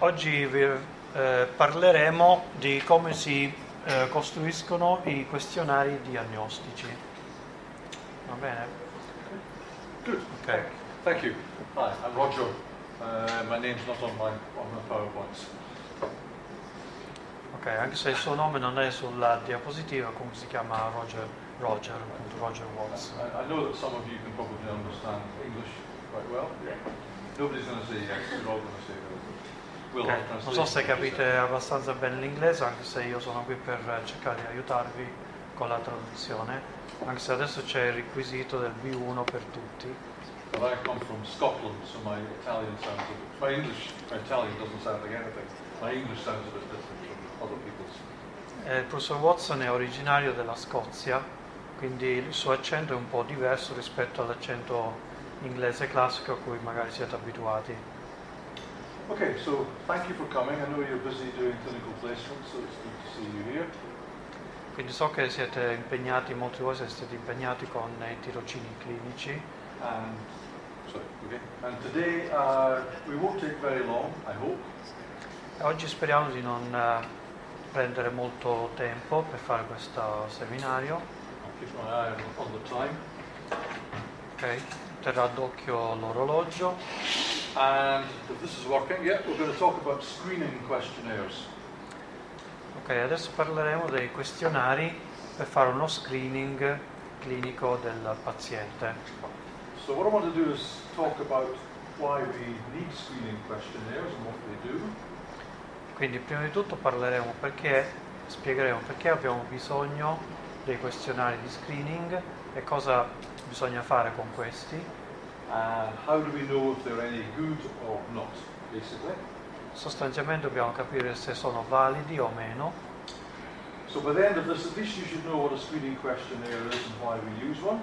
Oggi parleremo di come si costruiscono i questionari diagnostici. Va bene? Good. Okay. Thank you. Hi, I'm Roger. My name's not on my PowerPoints. Ok, anche se il suo nome non è sulla diapositiva, comunque si chiama Roger Watts. I know that some of you can probably understand English quite well. Nobody's going to say yes, we're all going to say no. We'll Okay. translate. Non so se capite abbastanza bene l'inglese, anche se io sono qui per cercare di aiutarvi con la traduzione, anche se adesso c'è il requisito del B1 per tutti. But I come from Scotland, so my Italian sounds a bit... My Italian doesn't sound like anything. My English sounds a bit different from other people's. Il professor Watson è originario della Scozia, quindi il suo accento è un po' diverso rispetto all'accento inglese classico a cui magari siete abituati. Okay, so thank you for coming. I know you're busy doing clinical placement, so it's good to see you here. Quindi so che siete impegnati, molti di voi siete impegnati con i tirocini clinici. And today we won't take very long, I hope. Oggi speriamo di non prendere molto tempo per fare questo seminario. I'll keep my eye on the time. Ok, terrò d'occhio l'orologio. And if this is working, yeah, we're going to talk about screening questionnaires. Ok, adesso parleremo dei questionari per fare uno screening clinico del paziente. So what I want to do is talk about why we need screening questionnaires and what they do. Quindi prima di tutto spiegheremo perché abbiamo bisogno dei questionari di screening e cosa bisogna fare con questi. And how do we know if they're any good or not, basically. Sostanzialmente dobbiamo capire se sono validi o meno. So by the end of this, at least you should know what a screening questionnaire is and why we use one.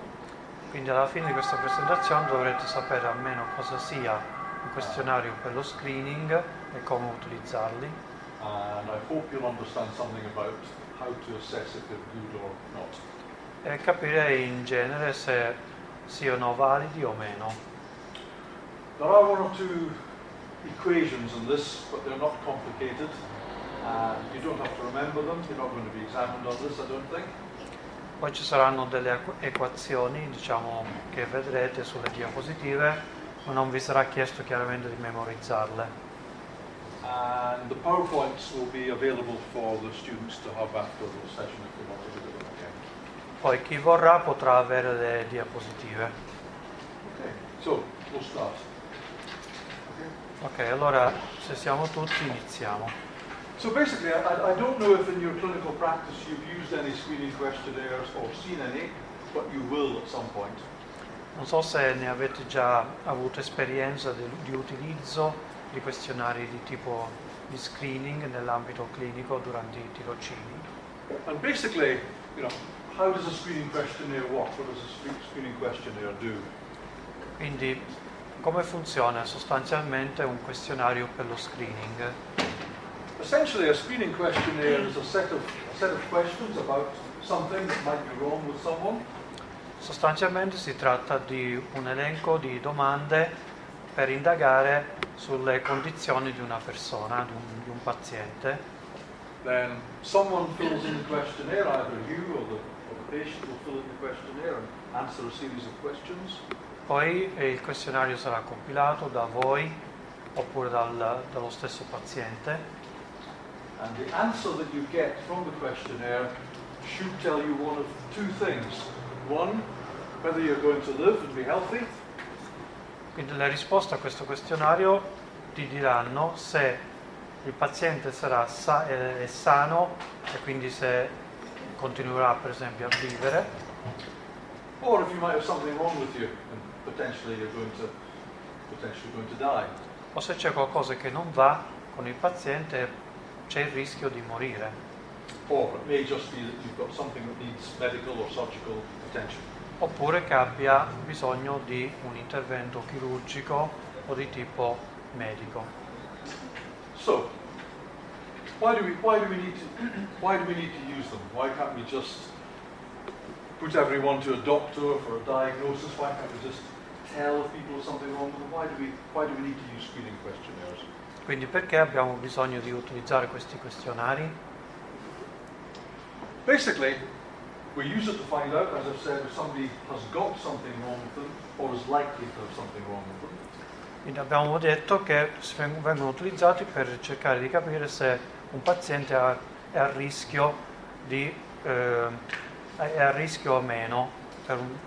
Quindi alla fine di questa presentazione dovrete sapere almeno cosa sia un questionario per lo screening e come utilizzarli. And I hope you'll understand something about how to assess if they're good or not. E capire in genere se siano validi o meno. There are one or two equations in this, but they're not complicated. You don't have to remember them. You're not going to be examined on this, I don't think. Poi ci saranno delle equazioni, che vedrete sulle diapositive, ma non vi sarà chiesto chiaramente di memorizzarle. And the PowerPoints will be available for the students to have after the session if they want to do them again. Poi chi vorrà potrà avere le diapositive. Okay, so we'll start. Ok, allora se siamo tutti iniziamo. So basically, I don't know if in your clinical practice you've used any screening questionnaires or seen any, but you will at some point. Non so se ne avete già avuto esperienza di utilizzo di questionari di tipo di screening nell'ambito clinico durante i tirocini. And basically, how does a screening questionnaire work? What does a screening questionnaire do? Quindi come funziona sostanzialmente un questionario per lo screening? Essentially, a screening questionnaire is a set of questions about something that might be wrong with someone. Sostanzialmente si tratta di un elenco di domande per indagare sulle condizioni di una persona, di un paziente. Then someone fills in the questionnaire, either you or the patient will fill in the questionnaire and answer a series of questions. Poi il questionario sarà compilato da voi oppure dallo stesso paziente. And the answer that you get from the questionnaire should tell you one of two things. One, whether you're going to live and be healthy. Quindi le risposte a questo questionario ti diranno se il paziente sarà è sano e quindi se continuerà per esempio a vivere. Or if you might have something wrong with you and potentially you're going to die. O se c'è qualcosa che non va con il paziente, c'è il rischio di morire. Or it may just be that you've got something that needs medical or surgical attention. Oppure che abbia bisogno di un intervento chirurgico o di tipo medico. So, why do we need to use them? Why can't we just put everyone to a doctor for a diagnosis? Why can't we just tell if people have something wrong with them? Why do we need to use screening questionnaires? Quindi perché abbiamo bisogno di utilizzare questi questionari? Basically, we use it to find out, as I've said, if somebody has got something wrong with them or is likely to have something wrong with them. Quindi abbiamo detto che vengono utilizzati per cercare di capire se un paziente è a rischio o meno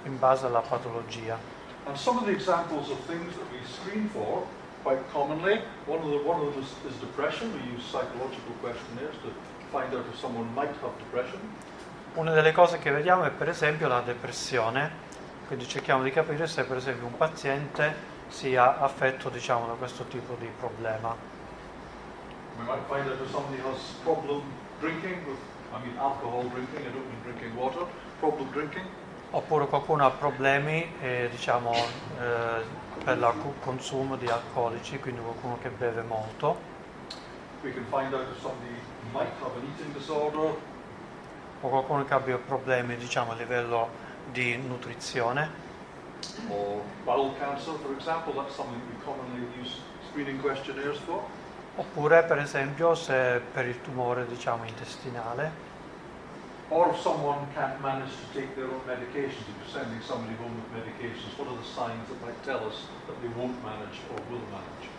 in base alla patologia. And some of the examples of things that we screen for quite commonly, one of them is depression. We use psychological questionnaires to find out if someone might have depression. Una delle cose che vediamo è per esempio la depressione, quindi cerchiamo di capire se per esempio un paziente sia affetto, diciamo, da questo tipo di problema. We might find out if somebody has problem drinking, alcohol drinking, I don't mean drinking water, problem drinking. Oppure qualcuno ha problemi, diciamo, per il consumo di alcolici, quindi qualcuno che beve molto. We can find out if somebody might have an eating disorder. O qualcuno che abbia problemi, diciamo, a livello di nutrizione. Or bowel cancer, for example, that's something we commonly use screening questionnaires for. Oppure, per esempio, se per il tumore, diciamo, intestinale. Or if someone can't manage to take their own medications, if you're sending somebody home with medications, what are the signs that might tell us that they won't manage or will manage?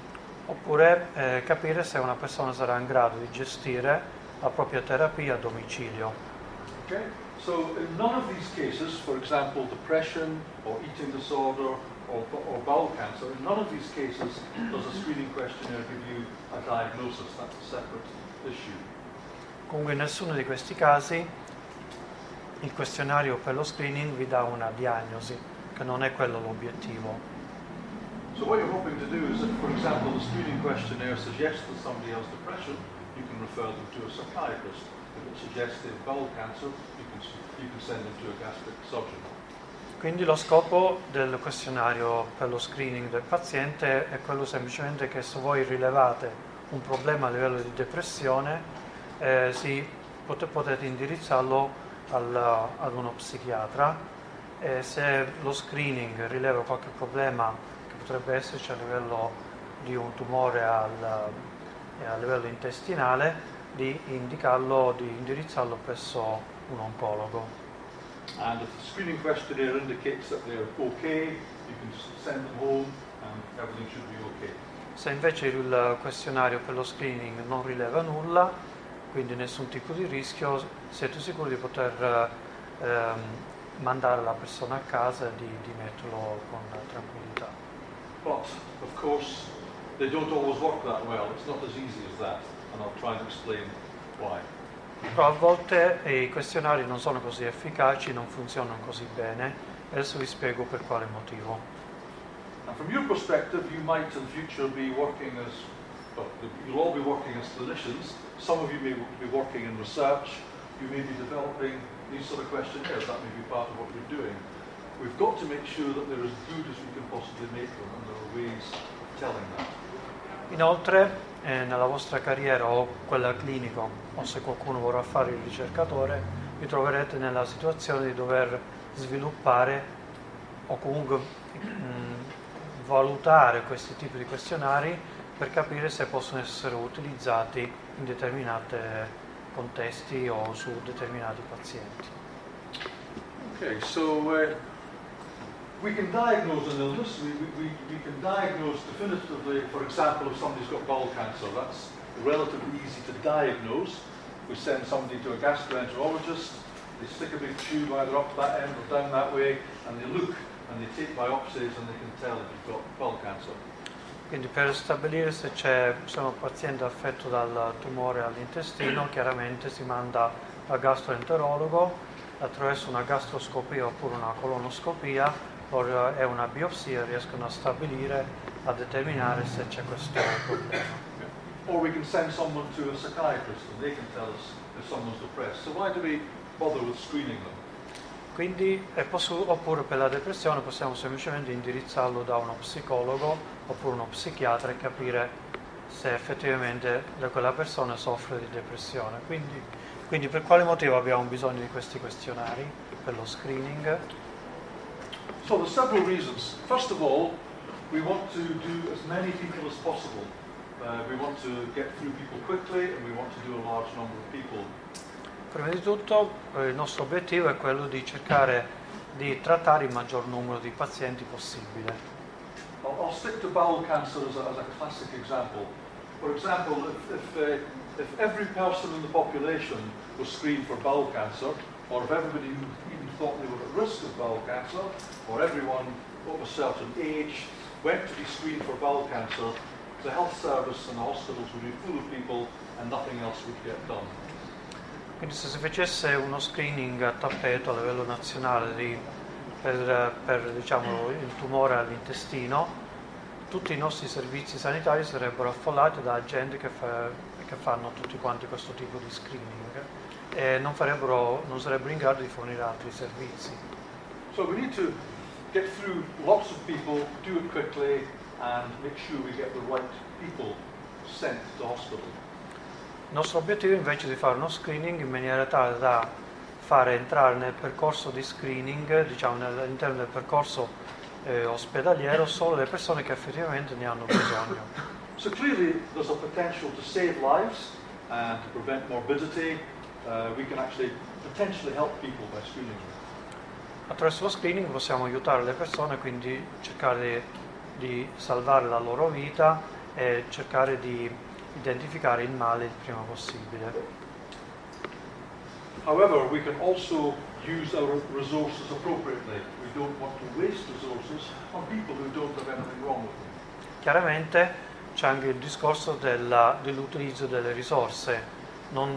Oppure capire se una persona sarà in grado di gestire la propria terapia a domicilio. Okay, so in none of these cases, for example, depression or eating disorder or bowel cancer, in none of these cases does a screening questionnaire give you a diagnosis. That's a separate issue. Comunque in nessuno di questi casi il questionario per lo screening vi dà una diagnosi, che non è quello l'obiettivo. So what you're hoping to do is if, for example, the screening questionnaire suggests that somebody has depression, you can refer them to a psychiatrist. If it suggests they have bowel cancer, you can send them to a gastric surgeon. Quindi lo scopo del questionario per lo screening del paziente è quello semplicemente che se voi rilevate un problema a livello di depressione, potete indirizzarlo ad uno psichiatra, e se lo screening rileva qualche problema che potrebbe esserci a livello di un tumore a livello intestinale, di indirizzarlo presso un oncologo. And if the screening questionnaire indicates that they're okay, you can just send them home and everything should be okay. Se invece il questionario per lo screening non rileva nulla, quindi nessun tipo di rischio, siete sicuri di poter mandare la persona a casa e di metterlo con tranquillità. But, of course, they don't always work that well. It's not as easy as that, and I'll try to explain why. Però a volte i questionari non sono così efficaci, non funzionano così bene, e adesso vi spiego per quale motivo. And from your perspective, you might in the future be working as, well, you'll all be working as clinicians. Some of you may be working in research. You may be developing these sort of questionnaires. That may be part of what you're doing. We've got to make sure that they're as good as we can possibly make them, and there are ways of telling that. Inoltre, nella vostra carriera o quella clinico, o se qualcuno vorrà fare il ricercatore, vi troverete nella situazione di dover sviluppare o comunque valutare questi tipi di questionari per capire se possono essere utilizzati in determinati contesti o su determinati pazienti. Okay, so we can diagnose an illness. We can diagnose definitively, for example, if somebody's got bowel cancer. That's relatively easy to diagnose. We send somebody to a gastroenterologist. They stick a big tube either up that end or down that way, and they look and they take biopsies and they can tell if you've got bowel cancer. Quindi per stabilire se un paziente affetto dal tumore all'intestino, chiaramente si manda al gastroenterologo attraverso una gastroscopia oppure una colonoscopia e una biopsia riescono a stabilire, a determinare se c'è questo problema. Or we can send someone to a psychiatrist and they can tell us if someone's depressed. So why do we bother with screening them? Quindi oppure per la depressione possiamo semplicemente indirizzarlo da uno psicologo oppure uno psichiatra e capire se effettivamente quella persona soffre di depressione. Quindi per quale motivo abbiamo bisogno di questi questionari per lo screening? So there's several reasons. First of all, we want to do as many people as possible We want to get through people quickly and we want to do a large number of people. Prima di tutto il nostro obiettivo è quello di cercare di trattare il maggior numero di pazienti possibile. I'll stick to bowel cancer as a classic example. For example, if every person in the population was screened for bowel cancer, or if everybody who even thought they were at risk of bowel cancer, or everyone of a certain age went to be screened for bowel cancer, the health service and the hospitals would be full of people and nothing else would get done. Quindi se si facesse uno screening a tappeto a livello nazionale per diciamo, il tumore all'intestino, tutti i nostri servizi sanitari sarebbero affollati da gente che fanno tutti quanti questo tipo di screening e non sarebbero in grado di fornire altri servizi. So we need to get through lots of people, do it quickly and make sure we get the right people sent to hospital. Il nostro obiettivo invece è di fare uno screening in maniera tale da fare entrare nel percorso di screening, diciamo all'interno del percorso ospedaliero, solo le persone che effettivamente ne hanno bisogno. So clearly there's a potential to save lives and to prevent morbidity. We can actually potentially help people by screening them. Attraverso lo screening possiamo aiutare le persone, quindi cercare di salvare la loro vita e cercare di identificare il male il prima possibile. However, we can also use our resources appropriately. We don't want to waste resources on people who don't have anything wrong with them. Chiaramente c'è anche il discorso dell'utilizzo delle risorse. Non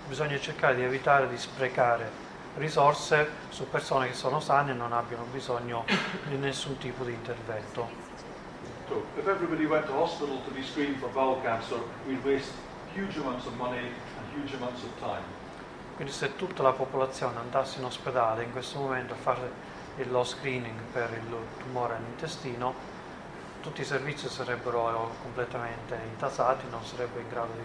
bisogna cercare di evitare di sprecare risorse su persone che sono sane e non abbiano bisogno di nessun tipo di intervento. So, if everybody went to hospital to be screened for bowel cancer, we'd waste huge amounts of money and huge amounts of time. Quindi se tutta la popolazione andasse in ospedale in questo momento a fare lo screening per il tumore all'intestino, tutti i servizi sarebbero completamente intasati, non sarebbero in grado di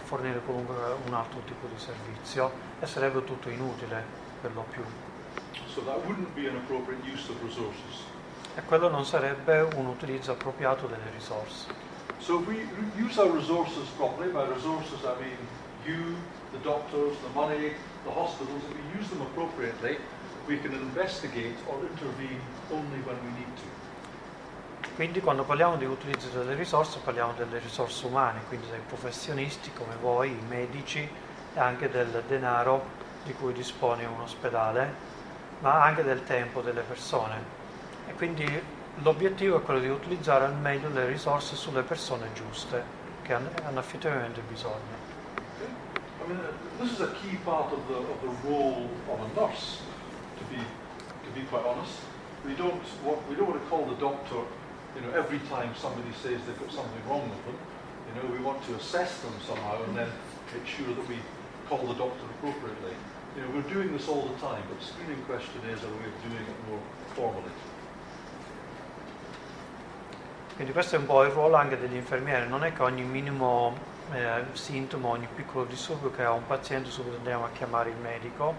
fornire comunque un altro tipo di servizio e sarebbe tutto inutile per lo più. So that wouldn't be an appropriate use of resources. E quello non sarebbe un utilizzo appropriato delle risorse. So if we use our resources properly, by resources I mean you, the doctors, the money, the hospitals, if we use them appropriately, we can investigate or intervene only when we need to. Quindi quando parliamo di utilizzo delle risorse parliamo delle risorse umane, quindi dei professionisti come voi, i medici e anche del denaro di cui dispone un ospedale, ma anche del tempo delle persone. E quindi l'obiettivo è quello di utilizzare al meglio le risorse sulle persone giuste che hanno effettivamente bisogno. I mean, this is a key part of the role of a nurse. To be quite honest, we don't want to call the doctor, every time somebody says they've got something wrong with them. We want to assess them somehow and then make sure that we call the doctor appropriately. We're doing this all the time, but screening questionnaires are a way of doing it more formally. Quindi questo è un po' il ruolo anche degli infermieri, non è che ogni minimo sintomo, ogni piccolo disturbo che ha un paziente subito andiamo a chiamare il medico,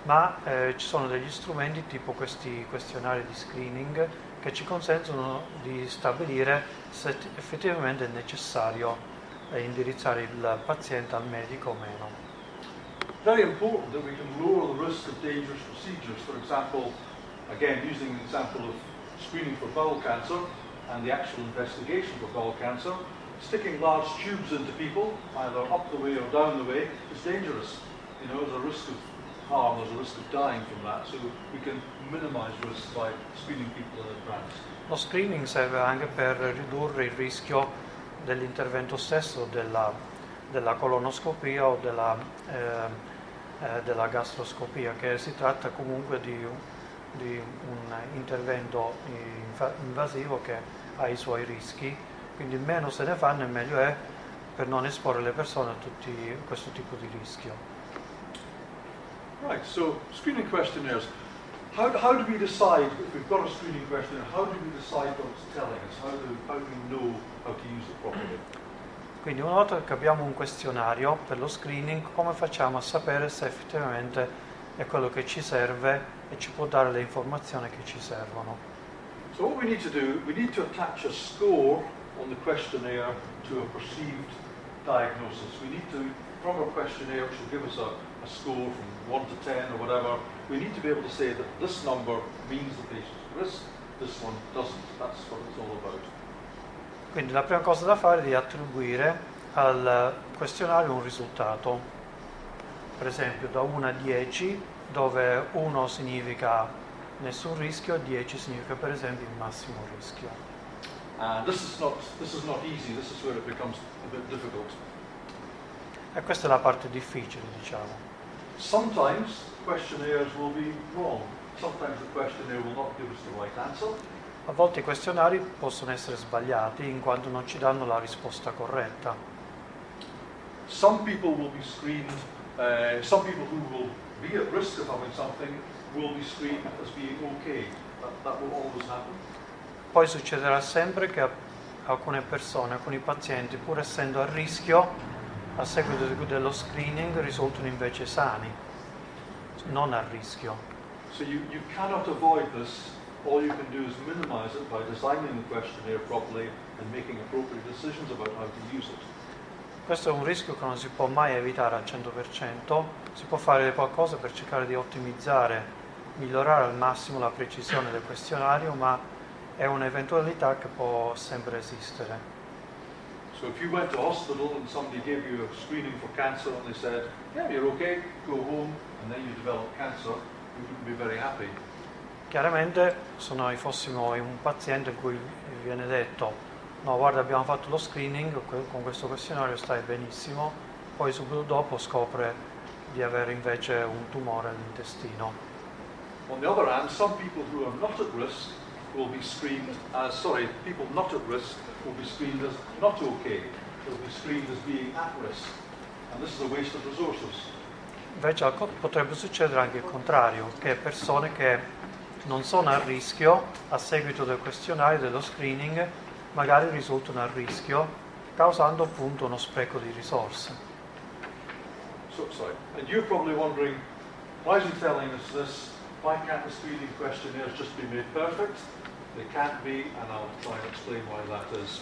ma ci sono degli strumenti tipo questi questionari di screening che ci consentono di stabilire se effettivamente è necessario indirizzare il paziente al medico o meno. Very important that we can lower the risk of dangerous procedures. For example, again using the example of screening for bowel cancer and the actual investigation for bowel cancer, sticking large tubes into people, either up the way or down the way, is dangerous. There's a risk of harm, there's a risk of dying from that, so we can minimize risk by screening people in advance. Lo screening serve anche per ridurre il rischio dell'intervento stesso della colonoscopia o della gastroscopia, che si tratta comunque di un intervento invasivo che ha i suoi rischi, quindi meno se ne fanno e meglio è per non esporre le persone a tutti questo tipo di rischio. Right, so screening questionnaires. How do we decide, if we've got a screening questionnaire, how do we decide what it's telling us? How do we know how to use it properly? Quindi una volta che abbiamo un questionario per lo screening, come facciamo a sapere se effettivamente è quello che ci serve e ci può dare le informazioni che ci servono? So what we need to do, we need to attach a score on the questionnaire to a perceived diagnosis. We need to, from our questionnaire, which will give us a score from 1 to 10 or whatever, we need to be able to say that this number means the patient's at risk, this one doesn't. That's what it's all about. Quindi la prima cosa da fare è di attribuire al questionario un risultato, per esempio da 1 a 10, dove 1 significa nessun rischio, 10 significa per esempio il massimo rischio. And this is not easy, this is where it becomes a bit difficult. E questa è la parte difficile, diciamo. Sometimes questionnaires will be wrong. Sometimes the questionnaire will not give us the right answer. A volte i questionari possono essere sbagliati in quanto non ci danno la risposta corretta. Some people will be screened, some people who will be at risk of having something will be screened as being okay. That will always happen. Poi succederà sempre che alcune persone, alcuni pazienti, pur essendo a rischio, a seguito dello screening risultano invece sani, non a rischio. So you cannot avoid this. All you can do is minimize it by designing the questionnaire properly and making appropriate decisions about how to use it. Questo è un rischio che non si può mai evitare al 100%, si può fare qualcosa per cercare di ottimizzare, migliorare al massimo la precisione del questionario, ma è un'eventualità che può sempre esistere. So if you went to hospital and somebody gave you a screening for cancer and they said, yeah, you're okay, go home, and then you develop cancer, you wouldn't be very happy. Chiaramente se noi fossimo un paziente in cui viene detto no guarda abbiamo fatto lo screening, con questo questionario stai benissimo, poi subito dopo scopre di avere invece un tumore all'intestino. On the other hand, some people who are not at risk will be screened as, people not at risk will be screened as not okay. They'll be screened as being at risk. And this is a waste of resources. Invece potrebbe succedere anche il contrario, che persone che non sono a rischio a seguito del questionario, dello screening, magari risultano a rischio, causando appunto uno spreco di risorse. And you're probably wondering, why is he telling us this? Why can't the screening questionnaires just be made perfect? They can't be, and I'll try and explain why that is.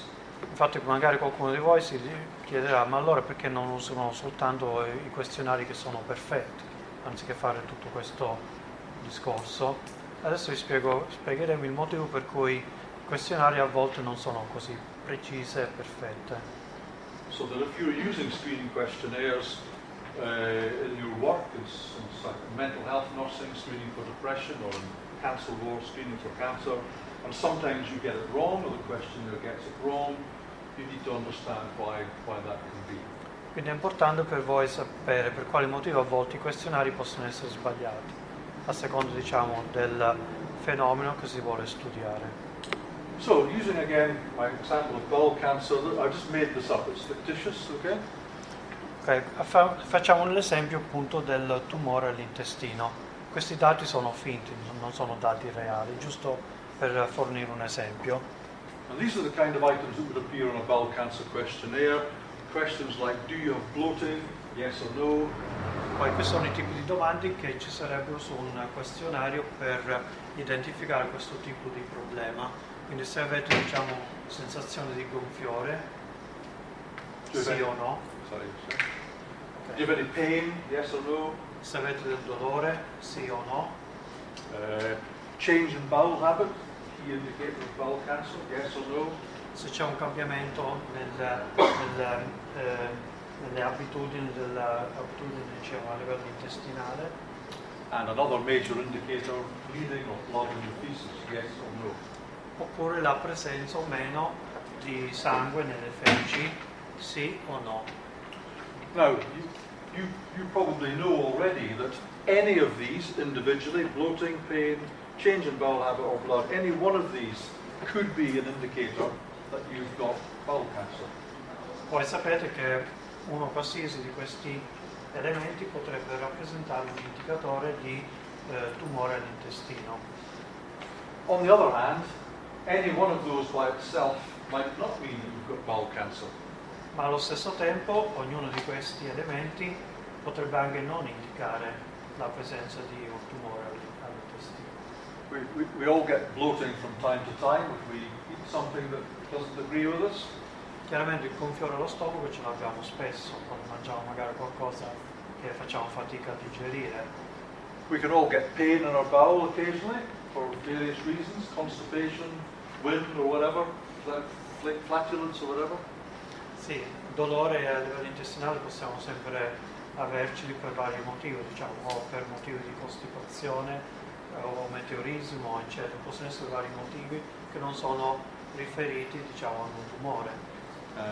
Infatti magari qualcuno di voi si chiederà, ma allora perché non usano soltanto i questionari che sono perfetti, anziché fare tutto questo discorso? Adesso vi spiegheremo il motivo per cui i questionari a volte non sono così precise e perfette. So that if you're using screening questionnaires in your work, in mental health nursing, screening for depression, or in cancer ward, screening for cancer, and sometimes you get it wrong or the questionnaire gets it wrong, you need to understand why that can be. Quindi è importante per voi sapere per quale motivo a volte i questionari possono essere sbagliati, a seconda diciamo del fenomeno che si vuole studiare. So, using again my example of bowel cancer, I just made this up, it's fictitious, okay? Ok, facciamo l'esempio appunto del tumore all'intestino. Questi dati sono finti, non sono dati reali, giusto per fornire un esempio. And these are the kind of items that would appear on a bowel cancer questionnaire. Questions like, do you have bloating? Yes or no? Poi questi sono i tipi di domande che ci sarebbero su un questionario per identificare questo tipo di problema. Quindi se avete diciamo sensazione di gonfiore, sì o no? Sorry. Do you have any pain? Yes or no? Se avete del dolore, sì o no? Change in bowel habit, key indicator of bowel cancer, yes or no? Se c'è un cambiamento nelle abitudini diciamo, a livello intestinale. And another major indicator, bleeding or blood in the feces, yes or no? Oppure la presenza o meno di sangue nelle feci, sì o no? Now, you probably know already that any of these individually, bloating, pain, change in bowel habit or blood, any one of these could be an indicator that you've got bowel cancer. Poi sapete che uno qualsiasi di questi elementi potrebbe rappresentare un indicatore di tumore all'intestino. On the other hand, any one of those by itself might not mean that you've got bowel cancer. Ma allo stesso tempo ognuno di questi elementi potrebbe anche non indicare la presenza di un tumore all'intestino. We all get bloating from time to time if we eat something that doesn't agree with us. Chiaramente il gonfiore allo stomaco ce l'abbiamo spesso, quando mangiamo magari qualcosa che facciamo fatica a digerire. We can all get pain in our bowel occasionally for various reasons, constipation, wind or whatever, flatulence or whatever. Sì, dolore a livello intestinale possiamo sempre averceli per vari motivi, diciamo, o per motivi di costipazione o meteorismo, eccetera. Possono essere vari motivi che non sono riferiti, diciamo, a un tumore.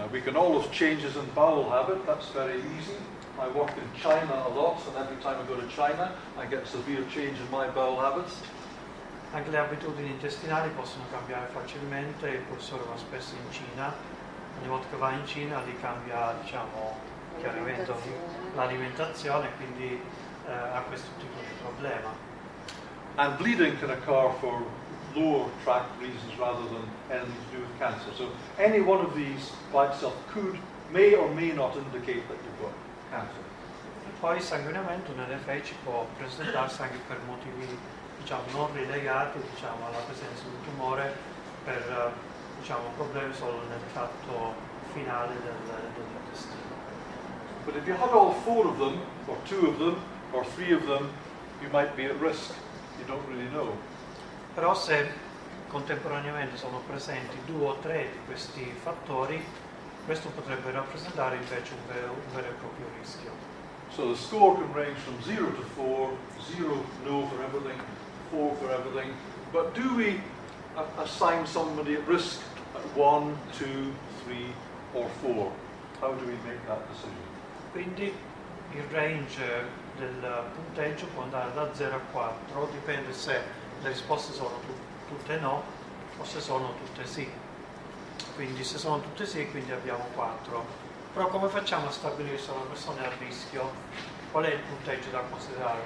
We can all have changes in bowel habit, that's very easy. I work in China a lot, and every time I go to China, I get severe change in my bowel habits. Anche le abitudini intestinali possono cambiare facilmente, il professore va spesso in Cina, ogni volta che va in Cina li cambia, diciamo, chiaramente l'alimentazione, quindi ha questo tipo di problema. And bleeding can occur for lower tract reasons rather than anything to do with cancer. So any one of these by itself may or may not indicate that you've got cancer. E poi il sanguinamento nelle feci può presentarsi anche per motivi, diciamo, non rilegati, diciamo, alla presenza di un tumore, per diciamo, problemi solo nel tratto finale dell'intestino. But if you had all four of them, or two of them, or three of them, you might be at risk. You don't really know. Però se contemporaneamente sono presenti 2 o 3 di questi fattori, questo potrebbe rappresentare invece un vero e proprio rischio. So the score can range from 0 to 4, 0 no for everything, 4 for everything. But do we assign somebody at risk at 1, 2, 3 or 4? How do we make that decision? Quindi il range del punteggio può andare da 0 a 4, dipende se le risposte sono tutte no o se sono tutte sì. Quindi se sono tutte sì, quindi abbiamo 4. Però come facciamo a stabilire se una persona è a rischio? Qual è il punteggio da considerare?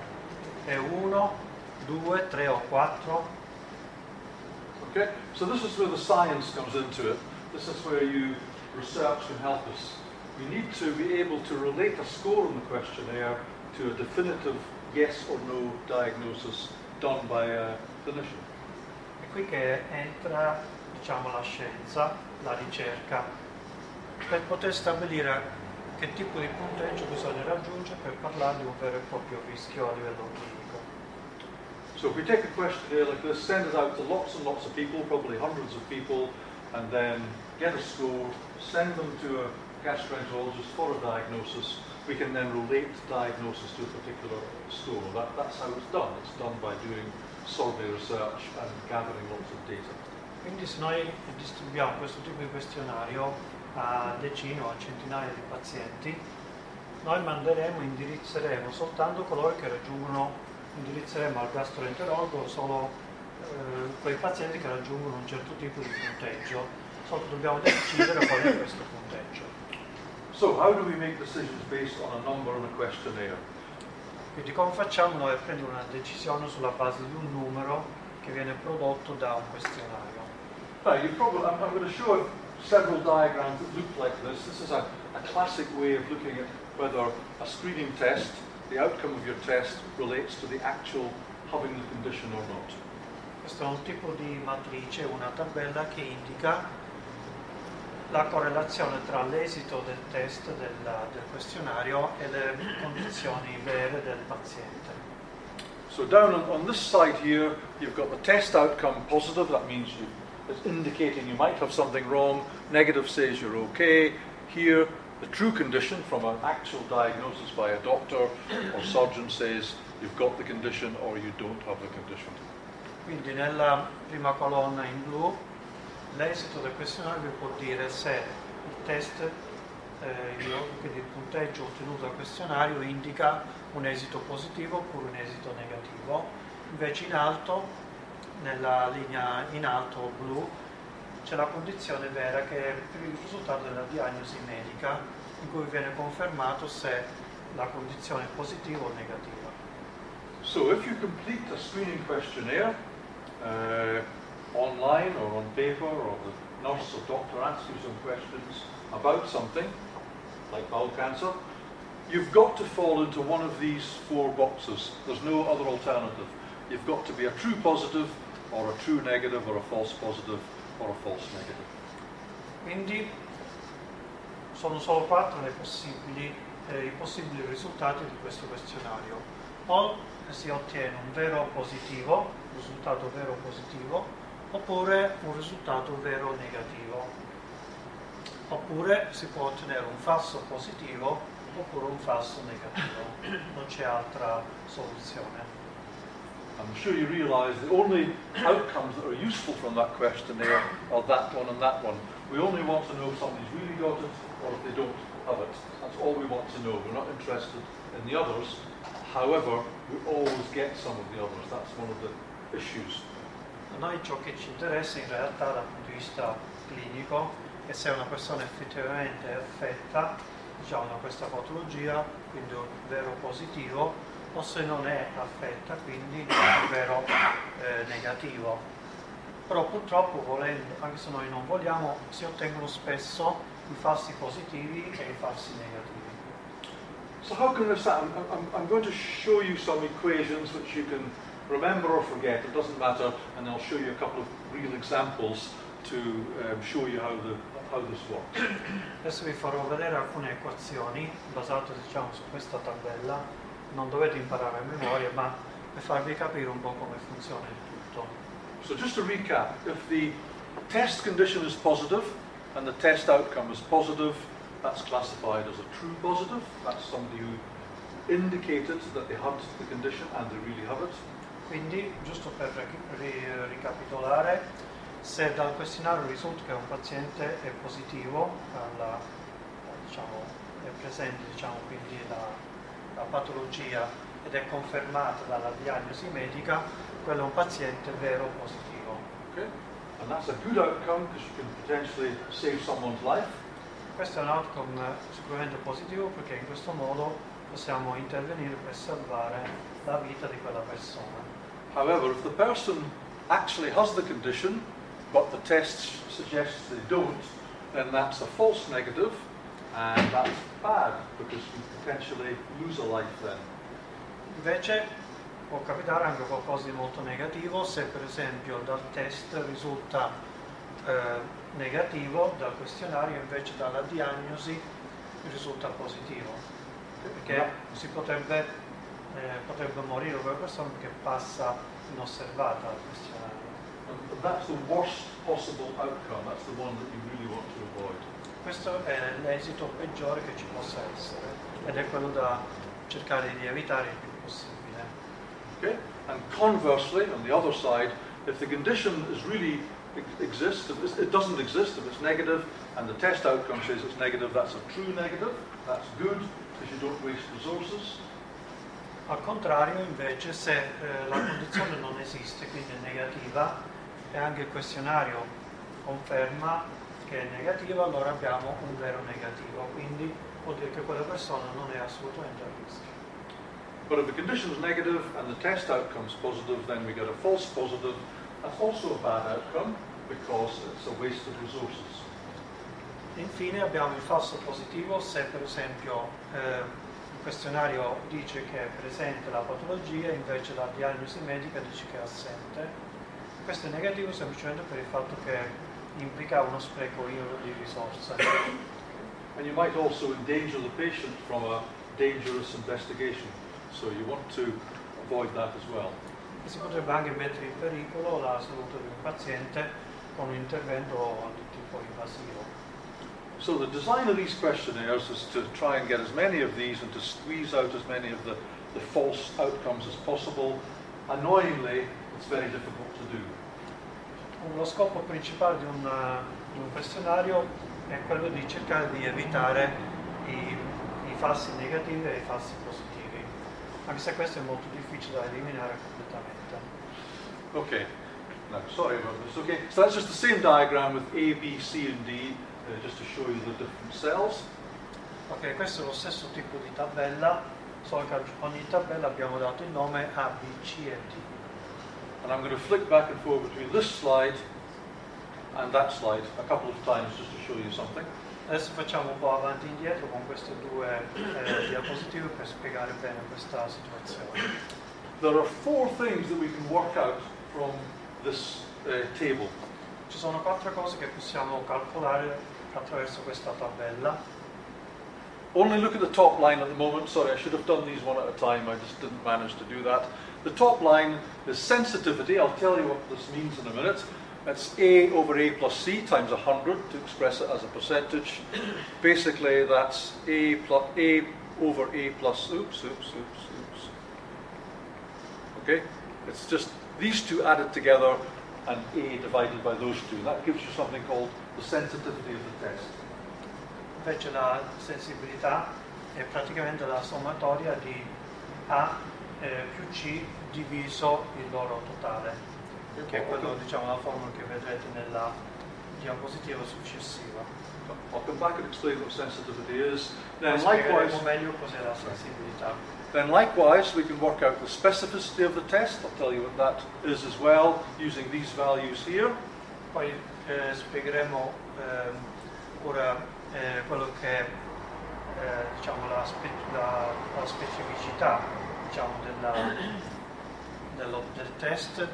È 1, 2, 3 o 4? Okay, so this is where the science comes into it. This is where research can help us. We need to be able to relate a score in the questionnaire to a definitive yes or no diagnosis done by a clinician. È qui che entra, diciamo, la scienza, la ricerca, per poter stabilire che tipo di punteggio bisogna raggiungere per parlare di un vero e proprio rischio a livello clinico. So if we take a questionnaire like this, send it out to lots and lots of people, probably hundreds of people, and then get a score, send them to a gastroenterologist for a diagnosis, we can then relate diagnosis to a particular score. That's how it's done. It's done by doing survey research and gathering lots of data. Quindi se noi distribuiamo questo tipo di questionario a decine o a centinaia di pazienti, noi indirizzeremo soltanto coloro che indirizzeremo al gastroenterologo solo quei pazienti che raggiungono un certo tipo di punteggio. Solo dobbiamo decidere qual è questo punteggio. So how do we make decisions based on a number in a questionnaire? Quindi come facciamo noi a prendere una decisione sulla base di un numero che viene prodotto da un questionario? I'm going to show several diagrams that look like this. This is a classic way of looking at whether a screening test, the outcome of your test, relates to the actual having the condition or not. Questo è un tipo di matrice, una tabella che indica la correlazione tra l'esito del test del questionario e le condizioni vere del paziente. So down on this side here, you've got the test outcome positive. That means it's indicating you might have something wrong. Negative says you're okay. Here, the true condition from an actual diagnosis by a doctor or surgeon says you've got the condition or you don't have the condition. Quindi nella prima colonna in blu l'esito del questionario vi può dire se il test, quindi il punteggio ottenuto dal questionario indica un esito positivo oppure un esito negativo. Invece in alto, nella linea in alto blu, c'è la condizione vera che è il risultato della diagnosi medica in cui viene confermato se la condizione è positiva o negativa. So if you complete a screening questionnaire online or on paper, or the nurse or doctor asks you some questions about something, like bowel cancer, you've got to fall into one of these 4 boxes. There's no other alternative. You've got to be a true positive, or a true negative, or a false positive, or a false negative. Quindi sono solo 4 i possibili risultati di questo questionario. O si ottiene un vero positivo, un risultato vero positivo, oppure un risultato vero negativo. Oppure si può ottenere un falso positivo oppure un falso negativo. Non c'è altra soluzione. I'm sure you realise the only outcomes that are useful from that questionnaire are that one and that one. We only want to know if somebody's really got it or if they don't have it. That's all we want to know. We're not interested in the others. However, we always get some of the others. That's one of the issues. A noi ciò che ci interessa in realtà dal punto di vista clinico è se una persona effettivamente è affetta, diciamo, da questa patologia, quindi un vero positivo, o se non è affetta, quindi un vero negativo. Però purtroppo, volendo, anche se noi non vogliamo, si ottengono spesso i falsi positivi e i falsi negativi. So how can this happen? I'm going to show you some equations which you can remember or forget, it doesn't matter, and I'll show you a couple of real examples to show you how this works. Adesso vi farò vedere alcune equazioni basate, diciamo, su questa tabella. Non dovete imparare a memoria, ma per farvi capire un po' come funziona il tutto. So just to recap, if the test condition is positive and the test outcome is positive, that's classified as a true positive. That's somebody who indicated that they had the condition and they really have it. Quindi, giusto per ricapitolare, se dal questionario risulta che un paziente è positivo, diciamo, è presente, diciamo, quindi la patologia ed è confermata dalla diagnosi medica, quello è un paziente vero positivo. Okay. And that's a good outcome because you can potentially save someone's life. Questo è un outcome sicuramente positivo perché in questo modo possiamo intervenire per salvare la vita di quella persona. However, if the person actually has the condition, but the test suggests they don't, then that's a false negative, and that's bad because you potentially lose a life then. Invece può capitare anche qualcosa di molto negativo se per esempio dal test risulta negativo, dal questionario invece dalla diagnosi risulta positivo, perché si potrebbe morire quella persona che passa inosservata al questionario. And that's the worst possible outcome, that's the one that you really want to avoid. Questo è l'esito peggiore che ci possa essere ed è quello da cercare di evitare il più possibile. Okay? And conversely, on the other side, if the condition is really exists, if it doesn't exist, if it's negative, and the test outcome says it's negative, that's a true negative, that's good, because you don't waste resources. Al contrario, invece, se la condizione non esiste, quindi è negativa, e anche il questionario conferma che è negativa, allora abbiamo un vero negativo, quindi vuol dire che quella persona non è assolutamente a rischio. But if the condition is negative and the test outcome is positive, then we get a false positive. That's also a bad outcome because it's a waste of resources. Infine abbiamo il falso positivo se per esempio il questionario dice che è presente la patologia, invece la diagnosi medica dice che è assente. Questo è negativo semplicemente per il fatto che implica uno spreco di risorse. And you might also endanger the patient from a dangerous investigation. So you want to avoid that as well. E si potrebbe anche mettere in pericolo la salute di un paziente con un intervento di tipo invasivo. So the design of these questionnaires is to try and get as many of these and to squeeze out as many of the false outcomes as possible. Annoyingly, it's very difficult to do. Lo scopo principale di un questionario è quello di cercare di evitare i falsi negativi e i falsi positivi, anche se questo è molto difficile da eliminare completamente. Okay, now sorry about this. Okay, so that's just the same diagram with A, B, C and D, just to show you the different cells. Ok, questo è lo stesso tipo di tabella, solo che ogni tabella abbiamo dato il nome A, B, C e D. And I'm going to flick back and forth between this slide and that slide a couple of times just to show you something. Adesso facciamo un po' avanti e indietro con queste due diapositive per spiegare bene questa situazione. There are four things that we can work out from this table. Ci sono 4 cose che possiamo calcolare attraverso questa tabella. Only look at the top line at the moment. Sorry, I should have done these one at a time. I just didn't manage to do that. The top line is sensitivity. I'll tell you what this means in a minute. That's A over A plus C times 100 to express it as a percentage. Basically, that's A over A plus, oops. Okay? It's just these two added together and A divided by those two. That gives you something called the sensitivity of the test. Invece la sensibilità è praticamente la sommatoria di A più C diviso il loro totale, che è quello, diciamo, la formula che vedrete nella diapositiva successiva. I'll come back and explain what sensitivity is. Then Spiegheremo meglio cos'è la sensibilità. Then likewise, we can work out the specificity of the test. I'll tell you what that is as well, using these values here. Poi spiegheremo ora quello che è diciamo, la specificità, diciamo, del test.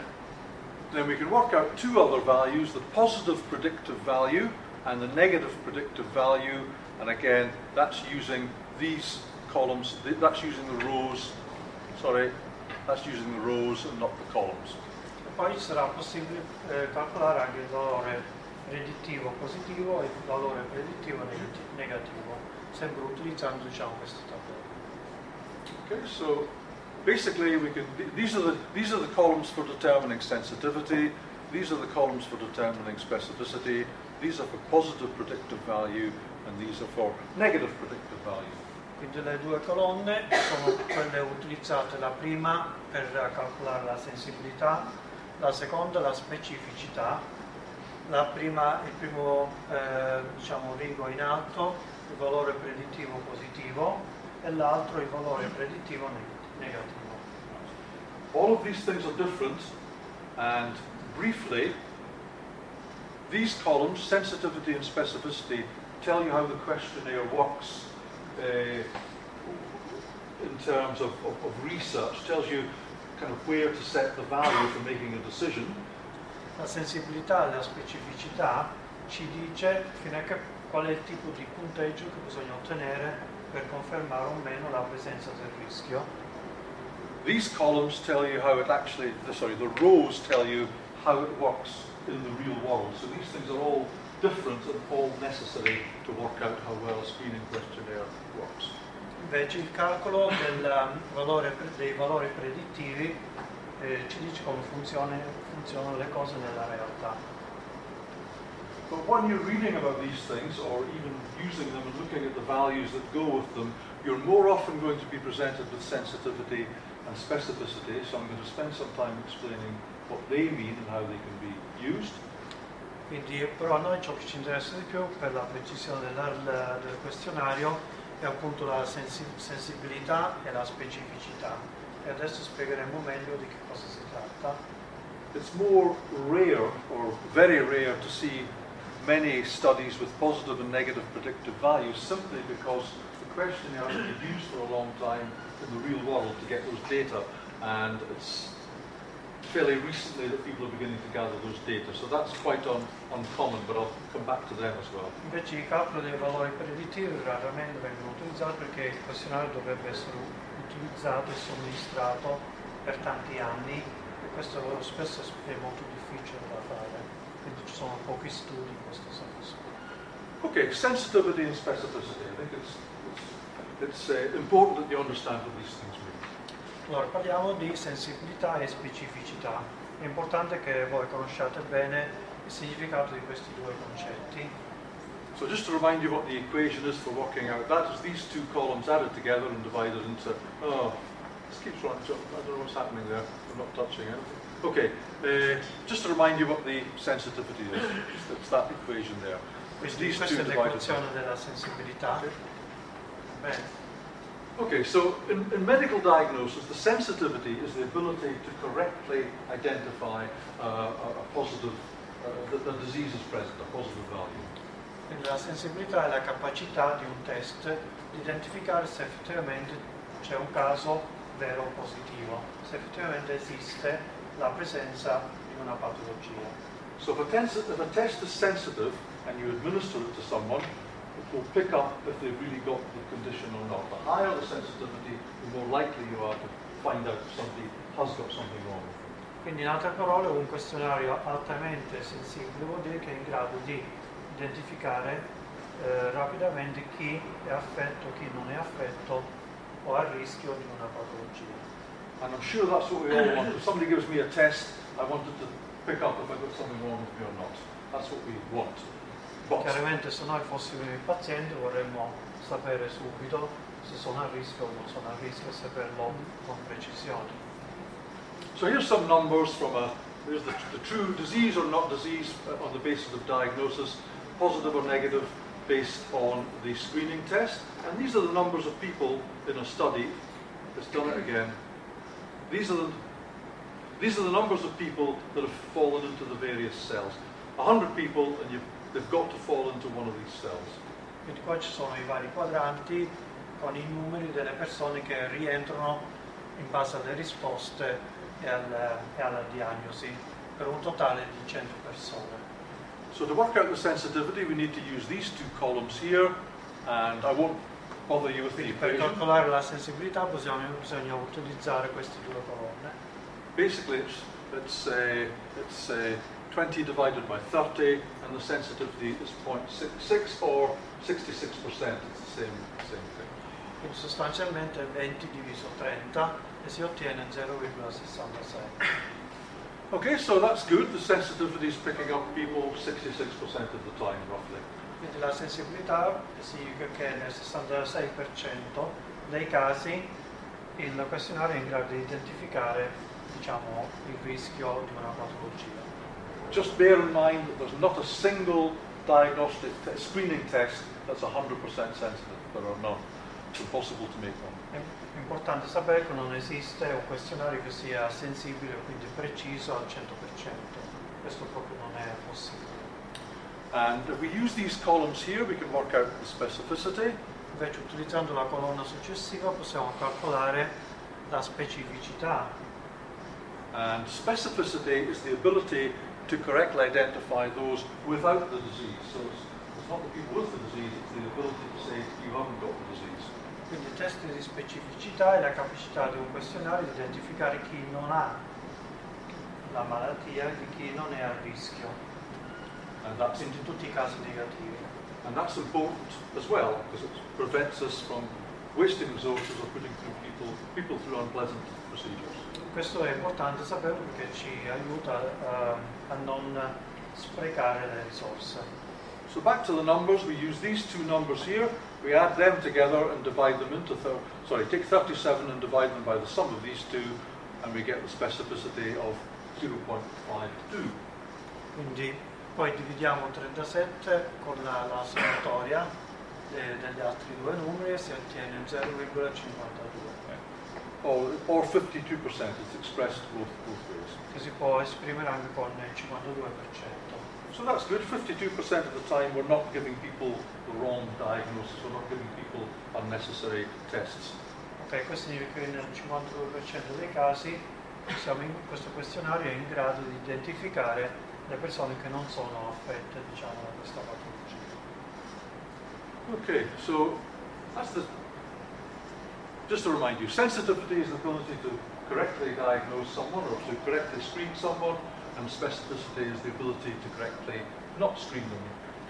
Then we can work out two other values, the positive predictive value and the negative predictive value. And again, that's using these columns, that's using the rows, that's using the rows and not the columns. E poi sarà possibile calcolare anche il valore predittivo positivo e il valore predittivo negativo, sempre utilizzando, diciamo, questa tabella. Okay, so basically these are the columns for determining sensitivity, these are the columns for determining specificity, these are for positive predictive value, and these are for negative predictive value. Quindi le due colonne sono quelle utilizzate, la prima per calcolare la sensibilità, la seconda la specificità, la prima, il primo diciamo, rigo in alto, il valore predittivo positivo e l'altro il valore predittivo negativo. All of these things are different, and briefly, these columns, sensitivity and specificity, tell you how the questionnaire works in terms of research, tells you kind of where to set the value for making a decision. La sensibilità e la specificità ci dice qual è il tipo di punteggio che bisogna ottenere per confermare o meno la presenza del rischio. These columns tell you how it actually, the rows tell you how it works in the real world. So these things are all different and all necessary to work out how well a screening questionnaire works. Invece il calcolo dei valori predittivi ci dice come funzionano le cose nella realtà. But when you're reading about these things, or even using them and looking at the values that go with them, you're more often going to be presented with sensitivity and specificity, so I'm going to spend some time explaining what they mean and how they can be used. Quindi però a noi ciò che ci interessa di più per la precisione del questionario è appunto la sensibilità e la specificità. E adesso spiegheremo meglio di che cosa si tratta. It's more rare, or very rare, to see many studies with positive and negative predictive values, simply because the questionnaire has been used for a long time in the real world to get those data, and it's fairly recently that people are beginning to gather those data, so that's quite uncommon, but I'll come back to them as well. Invece i calcoli dei valori predittivi raramente vengono utilizzati perché il questionario dovrebbe essere utilizzato e somministrato per tanti anni, e questo spesso è molto difficile da fare, quindi ci sono pochi studi in questo senso. Okay, sensitivity and specificity. I think it's important that you understand what these things mean. Allora, parliamo di sensibilità e specificità. È importante che voi conosciate bene il significato di questi due concetti. So just to remind you what the equation is for working out, that is these two columns added together and divided into, this keeps running, I don't know what's happening there, I'm not touching anything. Okay, just to remind you what the sensitivity is, it's that equation there. It's these Questa two è divided. l'equazione della sensibilità. Okay. Bene. Okay, so in medical diagnosis, the sensitivity is the ability to correctly identify a positive, that the disease is present, a positive value. Quindi la sensibilità è la capacità di un test di identificare se effettivamente c'è un caso vero o positivo, se effettivamente esiste la presenza di una patologia. So if a test is sensitive and you administer it to someone, it will pick up if they've really got the condition or not. The higher the sensitivity, the more likely you are to find out if somebody has got something wrong with them. Quindi in altre parole un questionario altamente sensibile vuol dire che è in grado di identificare rapidamente chi è affetto, chi non è affetto o a rischio di una patologia. And I'm sure that's what we all want. If somebody gives me a test, I want it to pick up if I've got something wrong with me or not. That's what we want. But Chiaramente se noi fossimo i pazienti vorremmo sapere subito se sono a rischio o non sono a rischio e saperlo con precisione. so here's some numbers from here's the true disease or not disease on the basis of diagnosis, positive or negative based on the screening test. And these are the numbers of people in a study. Let's done it again. These are the numbers of people that have fallen into the various cells. 100 people, and they've got to fall into one of these cells. Quindi qua ci sono i vari quadranti con i numeri delle persone che rientrano in base alle risposte e alla diagnosi, per un totale di 100 persone. So to work out the sensitivity, we need to use these two columns here, and I won't bother you with the Quindi per equation. calcolare la sensibilità bisogna utilizzare queste due colonne. Basically, it's 20 divided by 30, and the sensitivity is 0.66 or 66%. It's the same thing. Quindi sostanzialmente 20 diviso 30 e si ottiene 0,66. Okay, so that's good. The sensitivity is picking up people 66% of the time, roughly. Quindi la sensibilità significa che nel 66% dei casi il questionario è in grado di identificare, diciamo, il rischio di una patologia. Just bear in mind that there's not a single diagnostic screening test that's 100% sensitive. There are none. It's impossible to make one. È importante sapere che non esiste un questionario che sia sensibile, quindi preciso al 100%. Questo proprio non è possibile. And if we use these columns here, we can work out the specificity. Invece utilizzando la colonna successiva possiamo calcolare la specificità. And specificity is the ability to correctly identify those without the disease. So it's not the people with the disease, it's the ability to say you haven't got the disease. Quindi il test di specificità è la capacità di un questionario di identificare chi non ha la malattia e di chi non è a rischio. And that's, Quindi tutti i casi negativi. and that's important as well because it prevents us from wasting resources or putting people through unpleasant procedures. Questo è importante saperlo perché ci aiuta a non sprecare le risorse. So back to the numbers, we use these two numbers here, we add them together and divide them into, take 37 and divide them by the sum of these two, and we get the specificity of 0.52. Quindi poi dividiamo 37 con la sommatoria degli altri due numeri e si ottiene 0,52. Or 52%, it's expressed both ways. Che si può esprimere anche con il 52%. So that's good. 52% of the time we're not giving people the wrong diagnosis, we're not giving people unnecessary tests. Ok, questo significa che nel 52% dei casi questo questionario è in grado di identificare le persone che non sono affette, diciamo, da questa patologia. Okay, so that's just to remind you, sensitivity is the ability to correctly diagnose someone or to correctly screen someone, and specificity is the ability to correctly not screen them,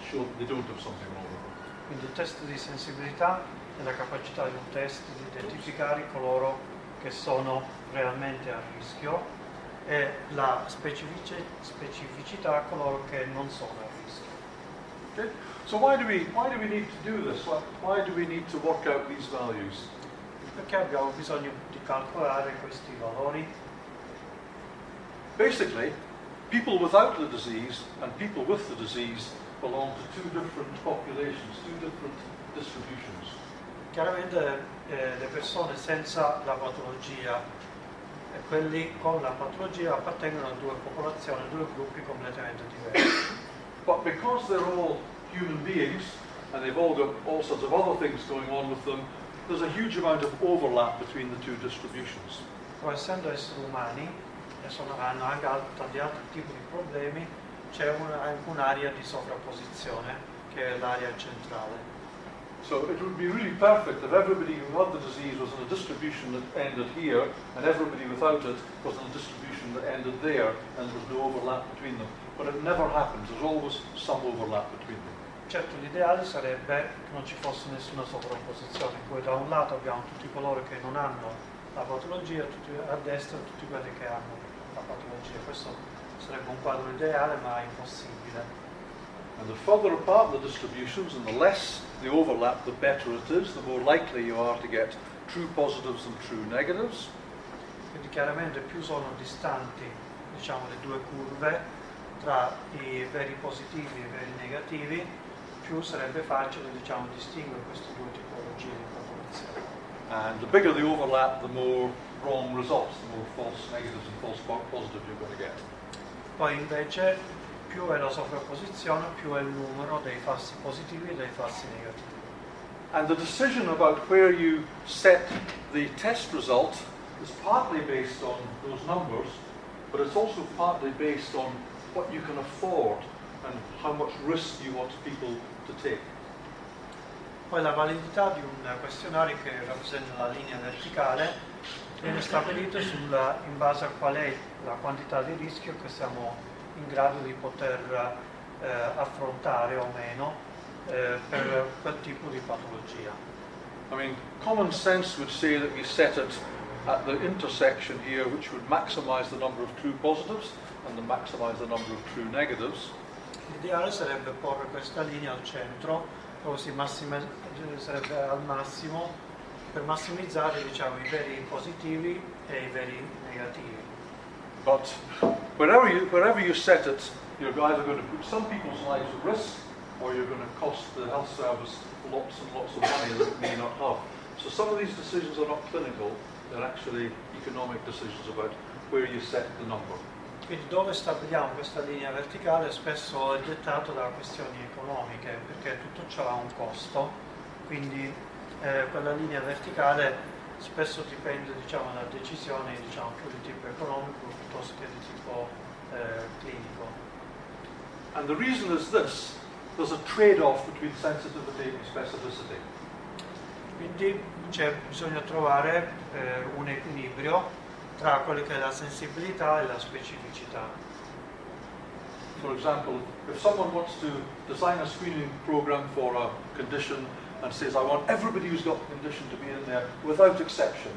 show that they don't have something wrong with them. Quindi il test di sensibilità è la capacità di un test di identificare coloro che sono realmente a rischio e la specificità coloro che non sono a rischio. Okay? So why do we need to do this? Why do we need to work out these values? Perché abbiamo bisogno di calcolare questi valori? Basically, people without the disease and people with the disease belong to two different populations, two different distributions. Chiaramente le persone senza la patologia e quelli con la patologia appartengono a due popolazioni, a due gruppi completamente diversi. But because they're all human beings and they've all got all sorts of other things going on with them, there's a huge amount of overlap between the two distributions. Poi essendo esseri umani e hanno anche tanti altri tipi di problemi, c'è anche un'area di sovrapposizione, che è l'area centrale. So it would be really perfect if everybody who had the disease was in a distribution that ended here, and everybody without it was in a distribution that ended there, and there was no overlap between them. But it never happens. There's always some overlap between them. Certo, l'ideale sarebbe che non ci fosse nessuna sovrapposizione, in cui da un lato abbiamo tutti coloro che non hanno la patologia, tutti a destra tutti quelli che hanno la patologia. Questo sarebbe un quadro ideale, ma impossibile. And the further apart the distributions and the less the overlap, the better it is, the more likely you are to get true positives and true negatives. Quindi chiaramente più sono distanti, diciamo, le due curve tra i veri positivi e i veri negativi, più sarebbe facile, diciamo, distinguere queste due tipologie di popolazione. And the bigger the overlap, the more wrong results, the more false negatives and false positives you're going to get. Poi invece più è la sovrapposizione, più è il numero dei falsi positivi e dei falsi negativi. And the decision about where you set the test result is partly based on those numbers, but it's also partly based on what you can afford and how much risk you want people to take. Poi la validità di un questionario che rappresenta la linea verticale viene stabilita in base a qual è la quantità di rischio che siamo in grado di poter affrontare o meno per quel tipo di patologia. I mean, common sense would say that we set it at the intersection here, which would maximize the number of true positives and then maximize the number of true negatives. L'ideale sarebbe porre questa linea al centro, così sarebbe al massimo per massimizzare, diciamo, i veri positivi e i veri negativi. But wherever you set it, you're either going to put some people's lives at risk, or you're going to cost the health service lots and lots of money that it may not have. So some of these decisions are not clinical, they're actually economic decisions about where you set the number. Quindi dove stabiliamo questa linea verticale spesso è dettato da questioni economiche, perché tutto ciò ha un costo, quindi quella linea verticale spesso dipende, diciamo, da decisioni, diciamo, più di tipo economico piuttosto che di tipo clinico. And the reason is this: there's a trade-off between sensitivity and specificity. Quindi bisogna trovare un equilibrio tra quella che è la sensibilità e la specificità. For example, if someone wants to design a screening program for a condition and says, I want everybody who's got the condition to be in there without exception,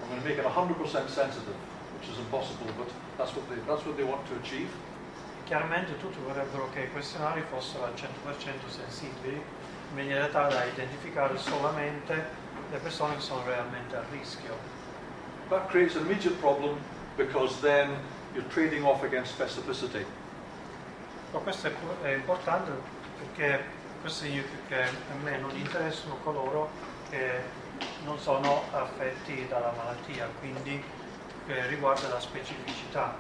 I'm going to make it 100% sensitive, which is impossible, but that's what they want to achieve. Chiaramente tutti vorrebbero che i questionari fossero al 100% sensibili, in maniera tale da identificare solamente le persone che sono realmente a rischio. That creates an immediate problem because then you're trading off against specificity. Ma questo è importante perché questo significa che a me non interessano coloro che non sono affetti dalla malattia, quindi riguarda la specificità.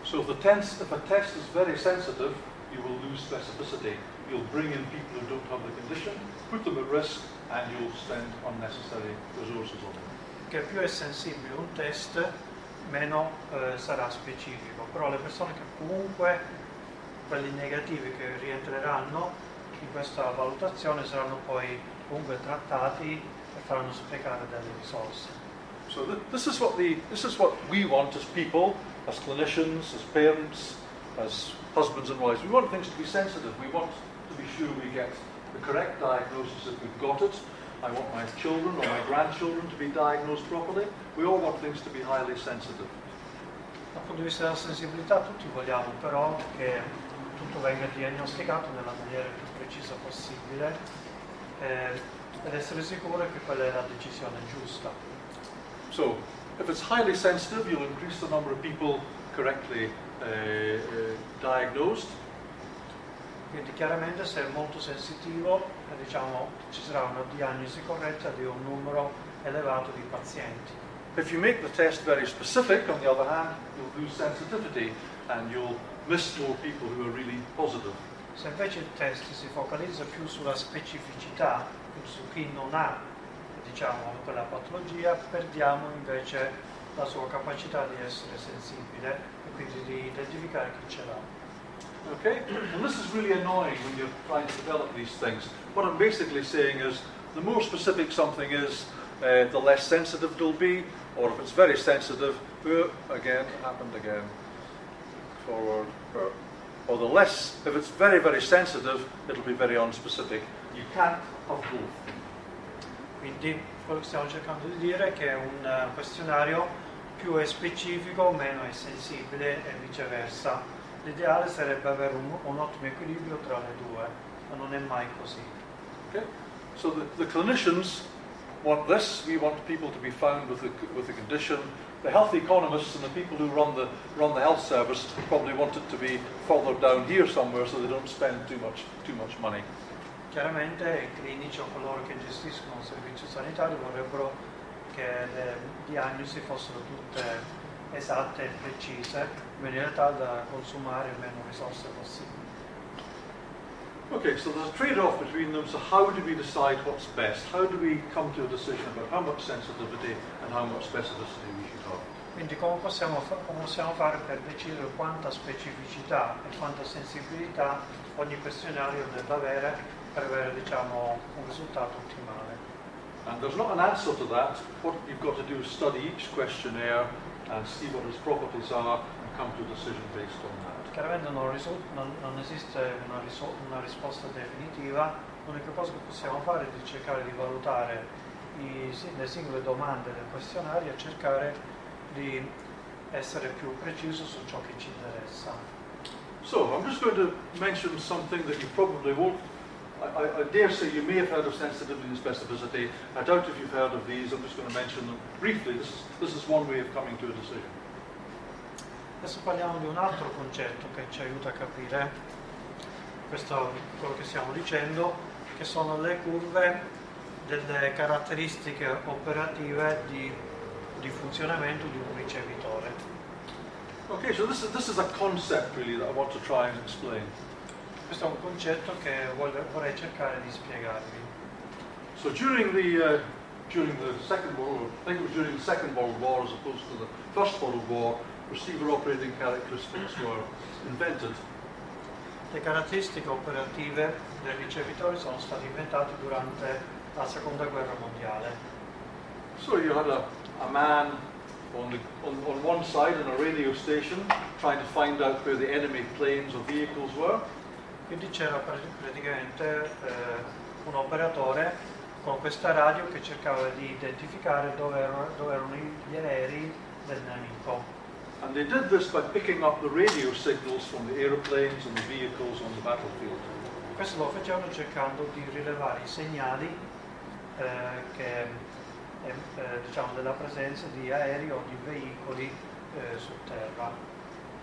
So if a test is very sensitive, you will lose specificity. You'll bring in people who don't have the condition, put them at risk, and you'll spend unnecessary resources on them. Che più è sensibile un test, meno sarà specifico. Però le persone che comunque, quelli negativi che rientreranno in questa valutazione, saranno poi comunque trattati e faranno sprecare delle risorse. So this is what we want as people, as clinicians, as parents, as husbands and wives. We want things to be sensitive. We want to be sure we get the correct diagnosis if we've got it. I want my children or my grandchildren to be diagnosed properly. We all want things to be highly sensitive. Dal punto di vista della sensibilità tutti vogliamo però che tutto venga diagnosticato nella maniera più precisa possibile ed essere sicuro che quella è la decisione giusta. So, if it's highly sensitive, you'll increase the number of people correctly diagnosed. Quindi chiaramente se è molto sensitivo, diciamo, ci sarà una diagnosi corretta di un numero elevato di pazienti. If you make the test very specific, on the other hand, you'll lose sensitivity and you'll miss more people who are really positive. Se invece il test si focalizza più sulla specificità, più su chi non ha, diciamo, quella patologia, perdiamo invece la sua capacità di essere sensibile e quindi di identificare chi ce l'ha. Okay? And this is really annoying when you're trying to develop these things. What I'm basically saying is, the more specific something is, the less sensitive it'll be, or if it's very sensitive, again, happened again, forward, or the less, if it's very, very sensitive, it'll be very unspecific. You can't have both. Quindi quello che stiamo cercando di dire è che un questionario più è specifico, meno è sensibile e viceversa. L'ideale sarebbe avere un ottimo equilibrio tra le due, ma non è mai così. Okay? So the clinicians want this. We want people to be found with the condition. The health economists and the people who run the health service probably want it to be further down here somewhere, so they don't spend too much money. Chiaramente i clinici o coloro che gestiscono un servizio sanitario vorrebbero che le diagnosi fossero tutte esatte e precise, in maniera tale da consumare meno risorse possibili. Okay, so there's a trade-off between them. So how do we decide what's best? How do we come to a decision about how much sensitivity and how much specificity we should have? Quindi come possiamo fare per decidere quanta specificità e quanta sensibilità ogni questionario debba avere per avere, diciamo, un risultato ottimale? And there's not an answer to that. What you've got to do is study each questionnaire and see what its properties are and come to a decision based on that. Chiaramente non esiste una risposta definitiva, l'unica cosa che possiamo fare è di cercare di valutare le singole domande del questionario e cercare di essere più preciso su ciò che ci interessa. So, I'm just going to mention something that you probably won't. I dare say you may have heard of sensitivity and specificity. I doubt if you've heard of these. I'm just going to mention them briefly. This is one way of coming to a decision. Adesso parliamo di un altro concetto che ci aiuta a capire quello che stiamo dicendo, che sono le curve delle caratteristiche operative di funzionamento di un ricevitore. Okay, so this is a concept really that I want to try and explain. Questo è un concetto che vorrei cercare di spiegarvi. So during the Second World War, I think it was during the Second World War as opposed to the First World War, receiver operating characteristics were invented. Le caratteristiche operative del ricevitore sono state inventate durante la Seconda Guerra Mondiale. So you had a man on one side in a radio station trying to find out where the enemy planes or vehicles were. Quindi c'era praticamente un operatore con questa radio che cercava di identificare dove erano gli aerei del nemico. And they did this by picking up the radio signals from the aeroplanes and the vehicles on the battlefield. Questo lo facevano cercando di rilevare i segnali diciamo della presenza di aerei o di veicoli su terra.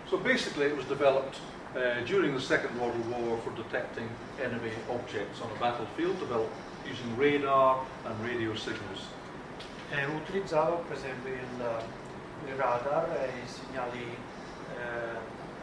So basically it was developed during the Second World War for detecting enemy objects on a battlefield, developed using radar and radio signals. E utilizzava per esempio il radar e i segnali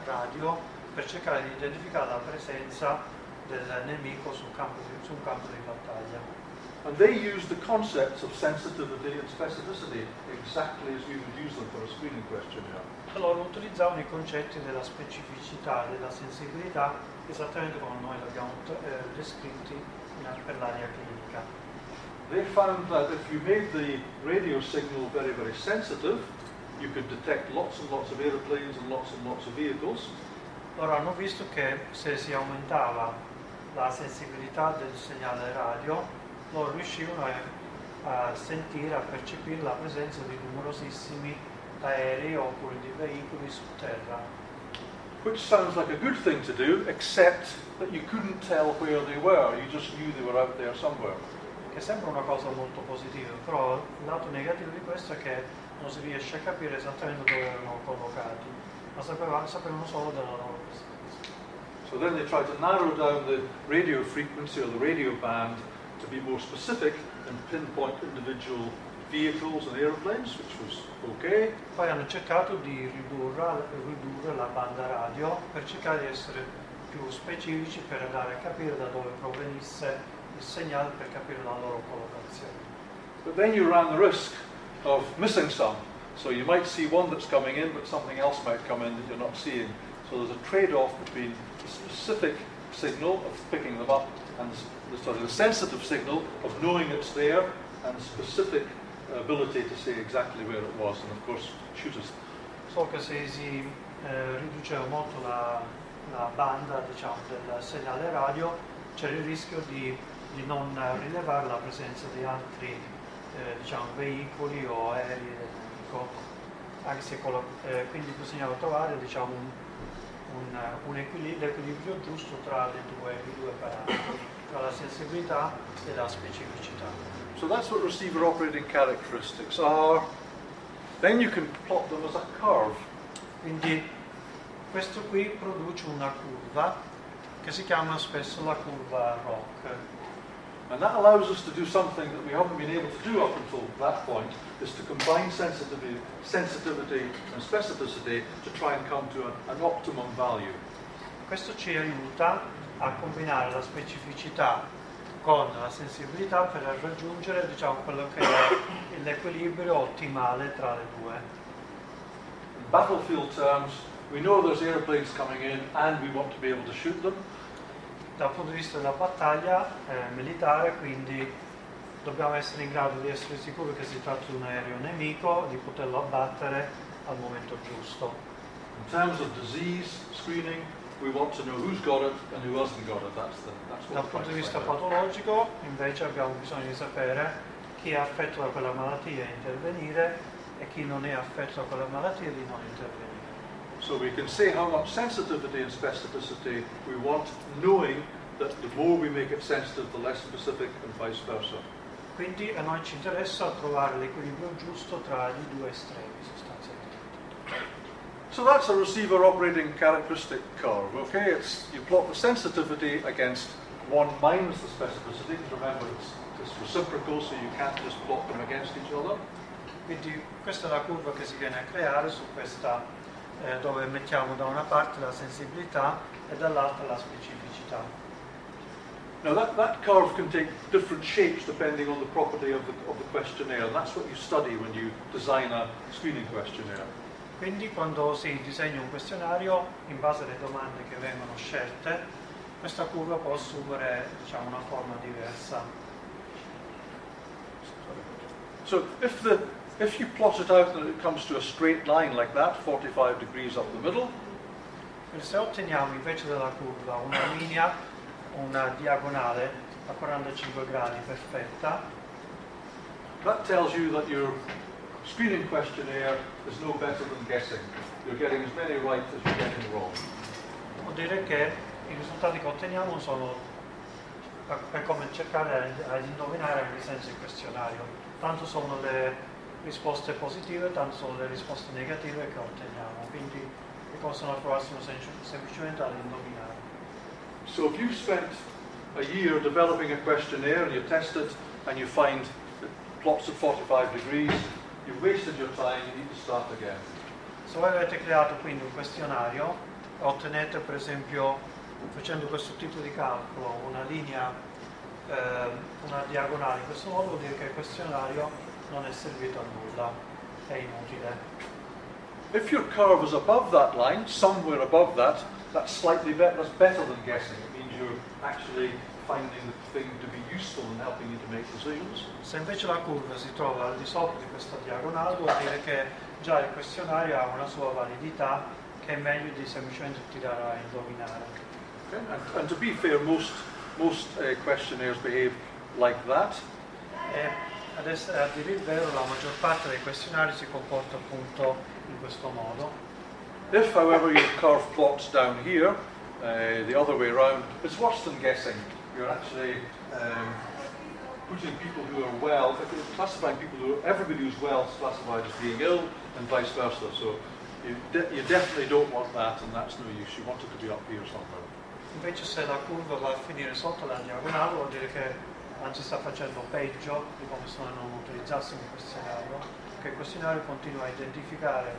radio per cercare di identificare la presenza del nemico su un campo di battaglia. And they used the concepts of sensitivity and specificity exactly as we would use them for a screening questionnaire. Allora utilizzavano i concetti della specificità e della sensibilità esattamente come noi li abbiamo descritti per l'area clinica. They found that if you made the radio signal very, very sensitive, you could detect lots and lots of aeroplanes and lots of vehicles. Loro hanno visto che se si aumentava la sensibilità del segnale radio, loro riuscivano a sentire, a percepire la presenza di numerosissimi aerei oppure di veicoli su terra. Which sounds like a good thing to do, except that you couldn't tell where they were, you just knew they were out there somewhere. Che sembra una cosa molto positiva, però il lato negativo di questo è che non si riesce a capire esattamente dove erano collocati, ma sapevano solo della loro presenza. So then they tried to narrow down the radio frequency or the radio band to be more specific and pinpoint individual vehicles and aeroplanes, which was okay. Poi hanno cercato di ridurre la banda radio per cercare di essere più specifici per andare a capire da dove provenisse il segnale per capire la loro collocazione. But then you ran the risk of missing some. So you might see one that's coming in, but something else might come in that you're not seeing. So there's a trade-off between the specific signal of picking them up and the sensitive signal of knowing it's there, and the specific ability to say exactly where it was, and of course shoot us. So che se si riduceva molto la banda, diciamo, del segnale radio, c'era il rischio di non rilevare la presenza di altri diciamo, veicoli o aerei del nemico, anche se quindi bisognava trovare diciamo, l'equilibrio giusto tra i due parametri, tra la sensibilità e la specificità. So that's what receiver operating characteristics are. Then you can plot them as a curve. Quindi questo qui produce una curva che si chiama spesso la curva ROC. And that allows us to do something that we haven't been able to do up until that point, is to combine sensitivity and specificity to try and come to an optimum value. Questo ci aiuta a combinare la specificità con la sensibilità per raggiungere diciamo, quello che è l'equilibrio ottimale tra le due. In battlefield terms, we know there's airplanes coming in and we want to be able to shoot them. Dal punto di vista della battaglia militare, quindi dobbiamo essere in grado di essere sicuri che si tratti di un aereo nemico, di poterlo abbattere al momento giusto. In terms of disease screening, we want to know who's got it and who hasn't got it. That's what Dal punto di vista patologico, invece, abbiamo bisogno di sapere chi è affetto da quella malattia e intervenire e chi non è affetto da quella malattia e di non intervenire. So we can say how much sensitivity and specificity we want, knowing that the more we make it sensitive, the less specific, and vice versa. Quindi a noi ci interessa trovare l'equilibrio giusto tra i due estremi, sostanzialmente. So that's a receiver operating characteristic curve, okay? You plot the sensitivity against 1 minus the specificity, because remember it's reciprocal, so you can't just plot them against each other. Quindi questa è la curva che si viene a creare su questa dove mettiamo da una parte la sensibilità e dall'altra la specificità. Now that curve can take different shapes depending on the property of the questionnaire, and that's what you study when you design a screening questionnaire. Quindi quando si disegna un questionario, in base alle domande che vengono scelte, questa curva può assumere diciamo, una forma diversa. So if you plot it out and it comes to a straight line like that, 45 degrees up the middle, se otteniamo invece della curva una linea, una diagonale a 45 gradi perfetta, that tells you that your screening questionnaire is no better than guessing. You're getting as many right as you're getting wrong. Vuol dire che i risultati che otteniamo sono per come cercare di indovinare anche senso il questionario. Tanto sono le risposte positive, tanto sono le risposte negative che otteniamo, quindi possono trovarsi semplicemente ad indovinare. So if you've spent a year developing a questionnaire and you test it and you find it plots at 45 degrees, you've wasted your time, you need to start again. Se voi avete creato quindi un questionario, ottenete per esempio, facendo questo tipo di calcolo, una linea, una diagonale in questo modo, vuol dire che il questionario non è servito a nulla, è inutile. If your curve is above that line, somewhere above that, that's slightly better, that's better than guessing. It means you're actually finding the thing to be useful and helping you to make decisions. Se invece la curva si trova al di sopra di questa diagonale, vuol dire che già il questionario ha una sua validità che è meglio di semplicemente tirare a indovinare. Okay. And to be fair, most questionnaires behave like that. Adesso, a dire il vero, la maggior parte dei questionari si comporta appunto in questo modo. If, however, your curve plots down here, the other way around, it's worse than guessing. You're actually putting people who are well, classifying people everybody who's well is classified as being ill, and vice versa. So you definitely don't want that, and that's no use. You want it to be up here somewhere. Invece se la curva va a finire sotto la diagonale, vuol dire che anzi sta facendo peggio di come se non utilizzassimo il questionario, che il questionario continua a identificare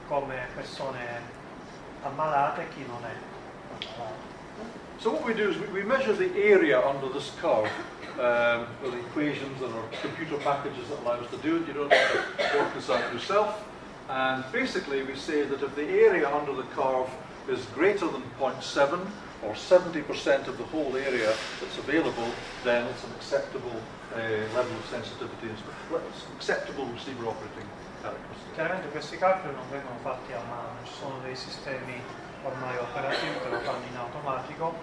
come persone ammalate chi non è ammalato. So what we do is we measure the area under this curve with equations and our computer packages that allow us to do it. You don't have to work this out yourself. And basically we say that if the area under the curve is greater than 0.7 or 70% of the whole area that's available, then it's an acceptable level of sensitivity, it's acceptable receiver operating characteristic. Chiaramente questi calcoli non vengono fatti a mano, ci sono dei sistemi ormai operativi che lo fanno in automatico,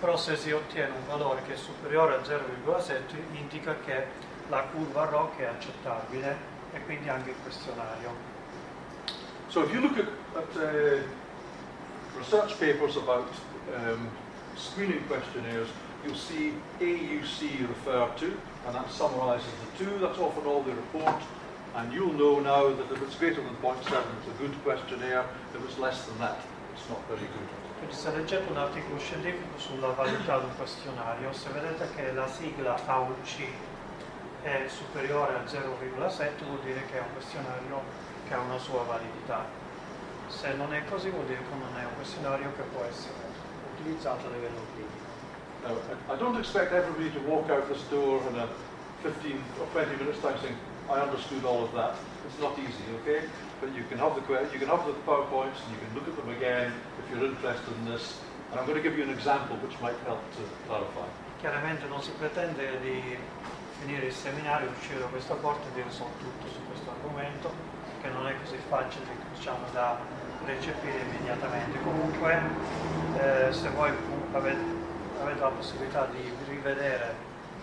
però se si ottiene un valore che è superiore a 0,7 indica che la curva ROC è accettabile e quindi anche il questionario. So if you look at research papers about screening questionnaires, you'll see AUC referred to, and that summarises the two. That's often all they report, and you'll know now that if it's greater than 0.7 it's a good questionnaire, if it's less than that it's not very good. Quindi se leggete un articolo scientifico sulla validità di un questionario, se vedete che la sigla AUC è superiore a 0,7 vuol dire che è un questionario che ha una sua validità. Se non è così vuol dire che non è un questionario che può essere utilizzato a livello clinico. Now, I don't expect everybody to walk out this door in a 15 or 20 minutes time saying, I understood all of that. It's not easy, okay? But you can have the PowerPoints and you can look at them again if you're interested in this. And I'm going to give you an example which might help to clarify. Chiaramente non si pretende di finire il seminario, uscire da questa porta e dire so tutto su questo argomento, che non è così facile, diciamo, da recepire immediatamente. Comunque, se voi avete la possibilità di rivedere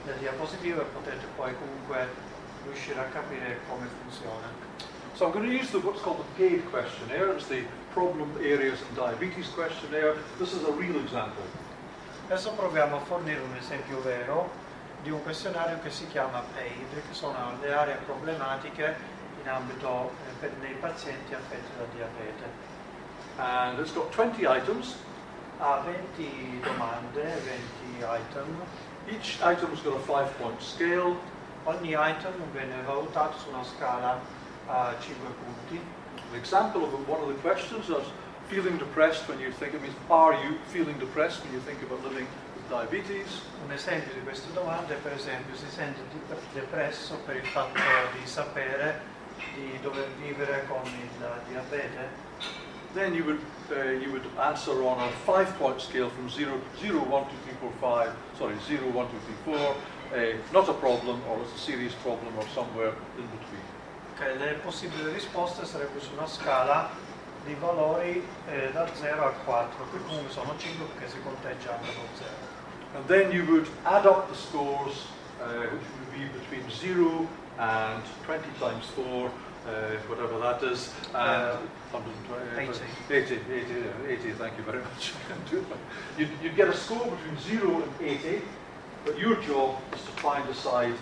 le diapositive, potete poi comunque riuscire a capire come funziona. So I'm going to use what's called the PAID questionnaire. It's the Problem Areas in Diabetes questionnaire. This is a real example. Adesso proviamo a fornire un esempio vero di un questionario che si chiama PAID, che sono le aree problematiche in ambito nei pazienti affetti da diabete. And it's got 20 items. Ha 20 domande, 20 item. Each item's got a 5-point scale. Ogni item viene valutato su una scala a 5 punti. An example of one of the questions is feeling depressed when you think, it means, are you feeling depressed when you think about living with diabetes? Un esempio di queste domande, per esempio, si sente depresso per il fatto di sapere di dover vivere con il diabete? Then you would answer on a 5-point scale from 0, 1, 2, 3, 4, 5, sorry, 0, 1, 2, 3, 4, not a problem, or it's a serious problem, or somewhere in between. Okay, le possibili risposte sarebbero su una scala di valori da 0 a 4, qui comunque sono 5 perché si conteggia anche lo 0. And then you would add up the scores, which would be between 0 and 20 times 4, whatever that is, and 80, thank you very much. You'd get a score between 0 and 80, but your job is to try and decide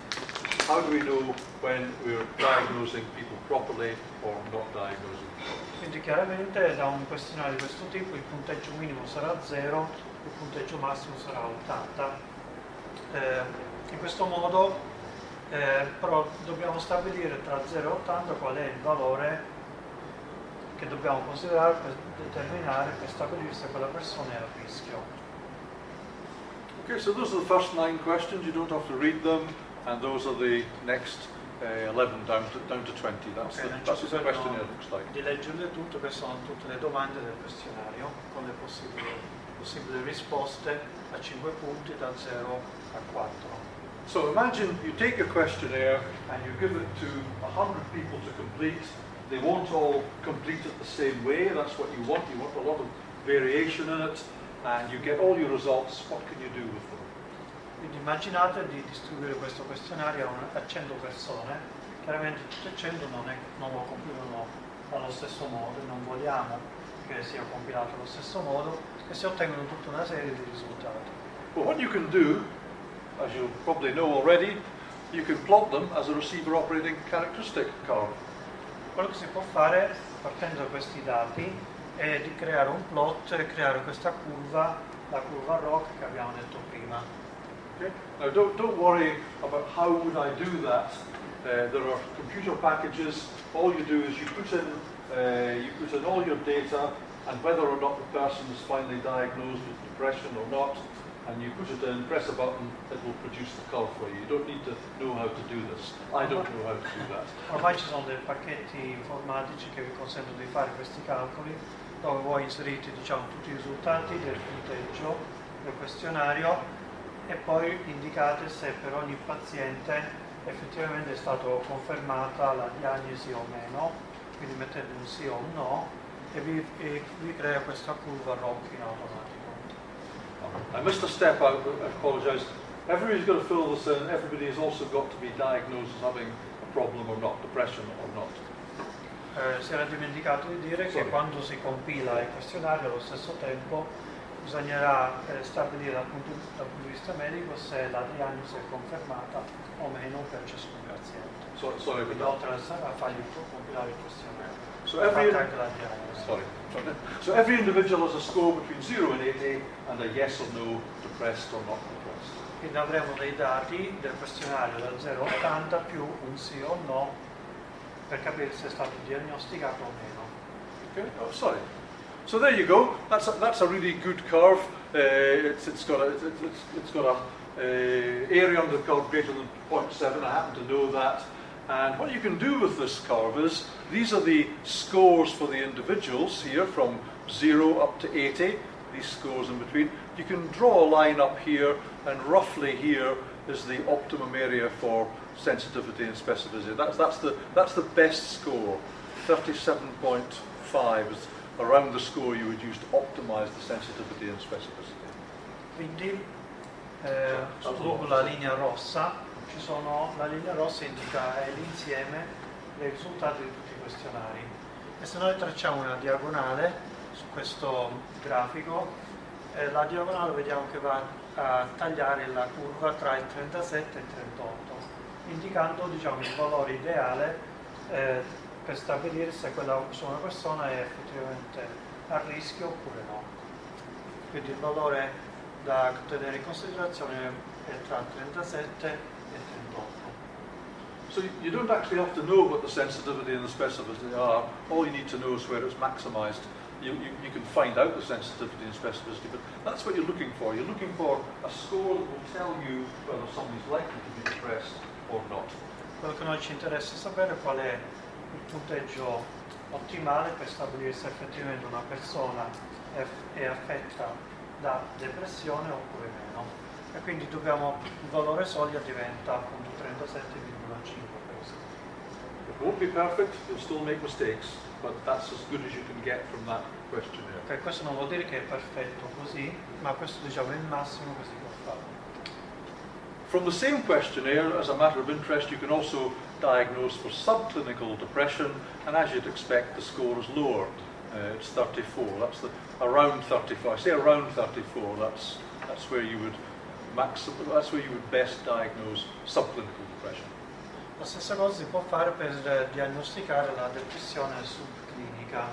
how do we know when we're diagnosing people properly or not diagnosing properly. Quindi chiaramente da un questionario di questo tipo il punteggio minimo sarà 0, il punteggio massimo sarà 80. In questo modo però dobbiamo stabilire tra 0 e 80 qual è il valore che dobbiamo considerare per determinare, per stabilire se quella persona è a rischio. Okay, so those are the first 9 questions. You don't have to read them, and those are the next 11 down to 20. That's Okay, what the questionnaire looks like. Di leggerle tutte, queste sono tutte le domande del questionario con le possibili risposte a 5 punti da 0 a 4. So imagine you take a questionnaire and you give it to 100 people to complete. They won't all complete it the same way. That's what you want. You want a lot of variation in it, and you get all your results. What can you do with them? Quindi immaginate di distribuire questo questionario a 100 persone. Chiaramente tutte e 100 non lo compilano allo stesso modo, non vogliamo che sia compilato allo stesso modo, e si ottengono tutta una serie di risultati. Well, what you can do, as you probably know already, you can plot them as a receiver operating characteristic curve. Quello che si può fare partendo da questi dati è di creare un plot e creare questa curva, la curva ROC che abbiamo detto prima. Okay? Now don't worry about how would I do that. There are computer packages. All you do is you put in all your data and whether or not the person is finally diagnosed with depression or not, and you put it in, press a button, it will produce the curve for you. You don't need to know how to do this. I don't know how to do that. Ormai ci sono dei pacchetti informatici che vi consentono di fare questi calcoli, dove voi inserite tutti i risultati del punteggio del questionario e poi indicate se per ogni paziente effettivamente è stata confermata la diagnosi o meno, quindi mettete un sì o un no e vi crea questa curva rock in automatico. I missed a step, I apologise. Everybody's got to fill this in, everybody has also got to be diagnosed as having a problem or not, depression or not. Si era dimenticato di dire che quando si compila il questionario allo stesso tempo bisognerà stabilire dal punto di vista medico se la diagnosi è confermata o meno per ciascun paziente. Sorry, Oltre a fargli compilare il questionario. So every, anche la diagnosi. so every individual has a score between 0 and 80 and a yes or no, depressed or not depressed. Quindi avremo dei dati del questionario dal 0 a 80 più un sì o no per capire se è stato diagnosticato o meno. Okay. Oh, sorry. So there you go. That's a really good curve. It's got a area under the curve greater than 0.7. I happen to know that. And what you can do with this curve is these are the scores for the individuals here from 0 up to 80. These scores in between. You can draw a line up here, and roughly here is the optimum area for sensitivity and specificity. That's the best score. 37.5 is around the score you would use to optimize the sensitivity and specificity. Quindi lungo la linea rossa la linea rossa indica l'insieme dei risultati di tutti i questionari. E se noi tracciamo una diagonale su questo grafico, la diagonale vediamo che va a tagliare la curva tra il 37 e il 38, indicando il valore ideale per stabilire se una persona è effettivamente a rischio oppure no. Quindi il valore da tenere in considerazione è tra il 37 e il 38. So you don't actually have to know what the sensitivity and the specificity are. All you need to know is where it's maximized. You can find out the sensitivity and specificity, but that's what you're looking for. You're looking for a score that will tell you whether somebody's likely to be depressed or not. Quello che noi ci interessa sapere è qual è il punteggio ottimale per stabilire se effettivamente una persona è affetta da depressione oppure meno. E quindi il valore soglia diventa appunto 37,5%. It won't be perfect, you'll still make mistakes, but that's as good as you can get from that questionnaire. Okay, questo non vuol dire che è perfetto così, ma questo è il massimo che si può fare. From the same questionnaire, as a matter of interest, you can also diagnose for subclinical depression, and as you'd expect, the score is lower. It's 34. That's around 34. I say around 34. That's where you would best diagnose subclinical depression. La stessa cosa si può fare per diagnosticare la depressione subclinica,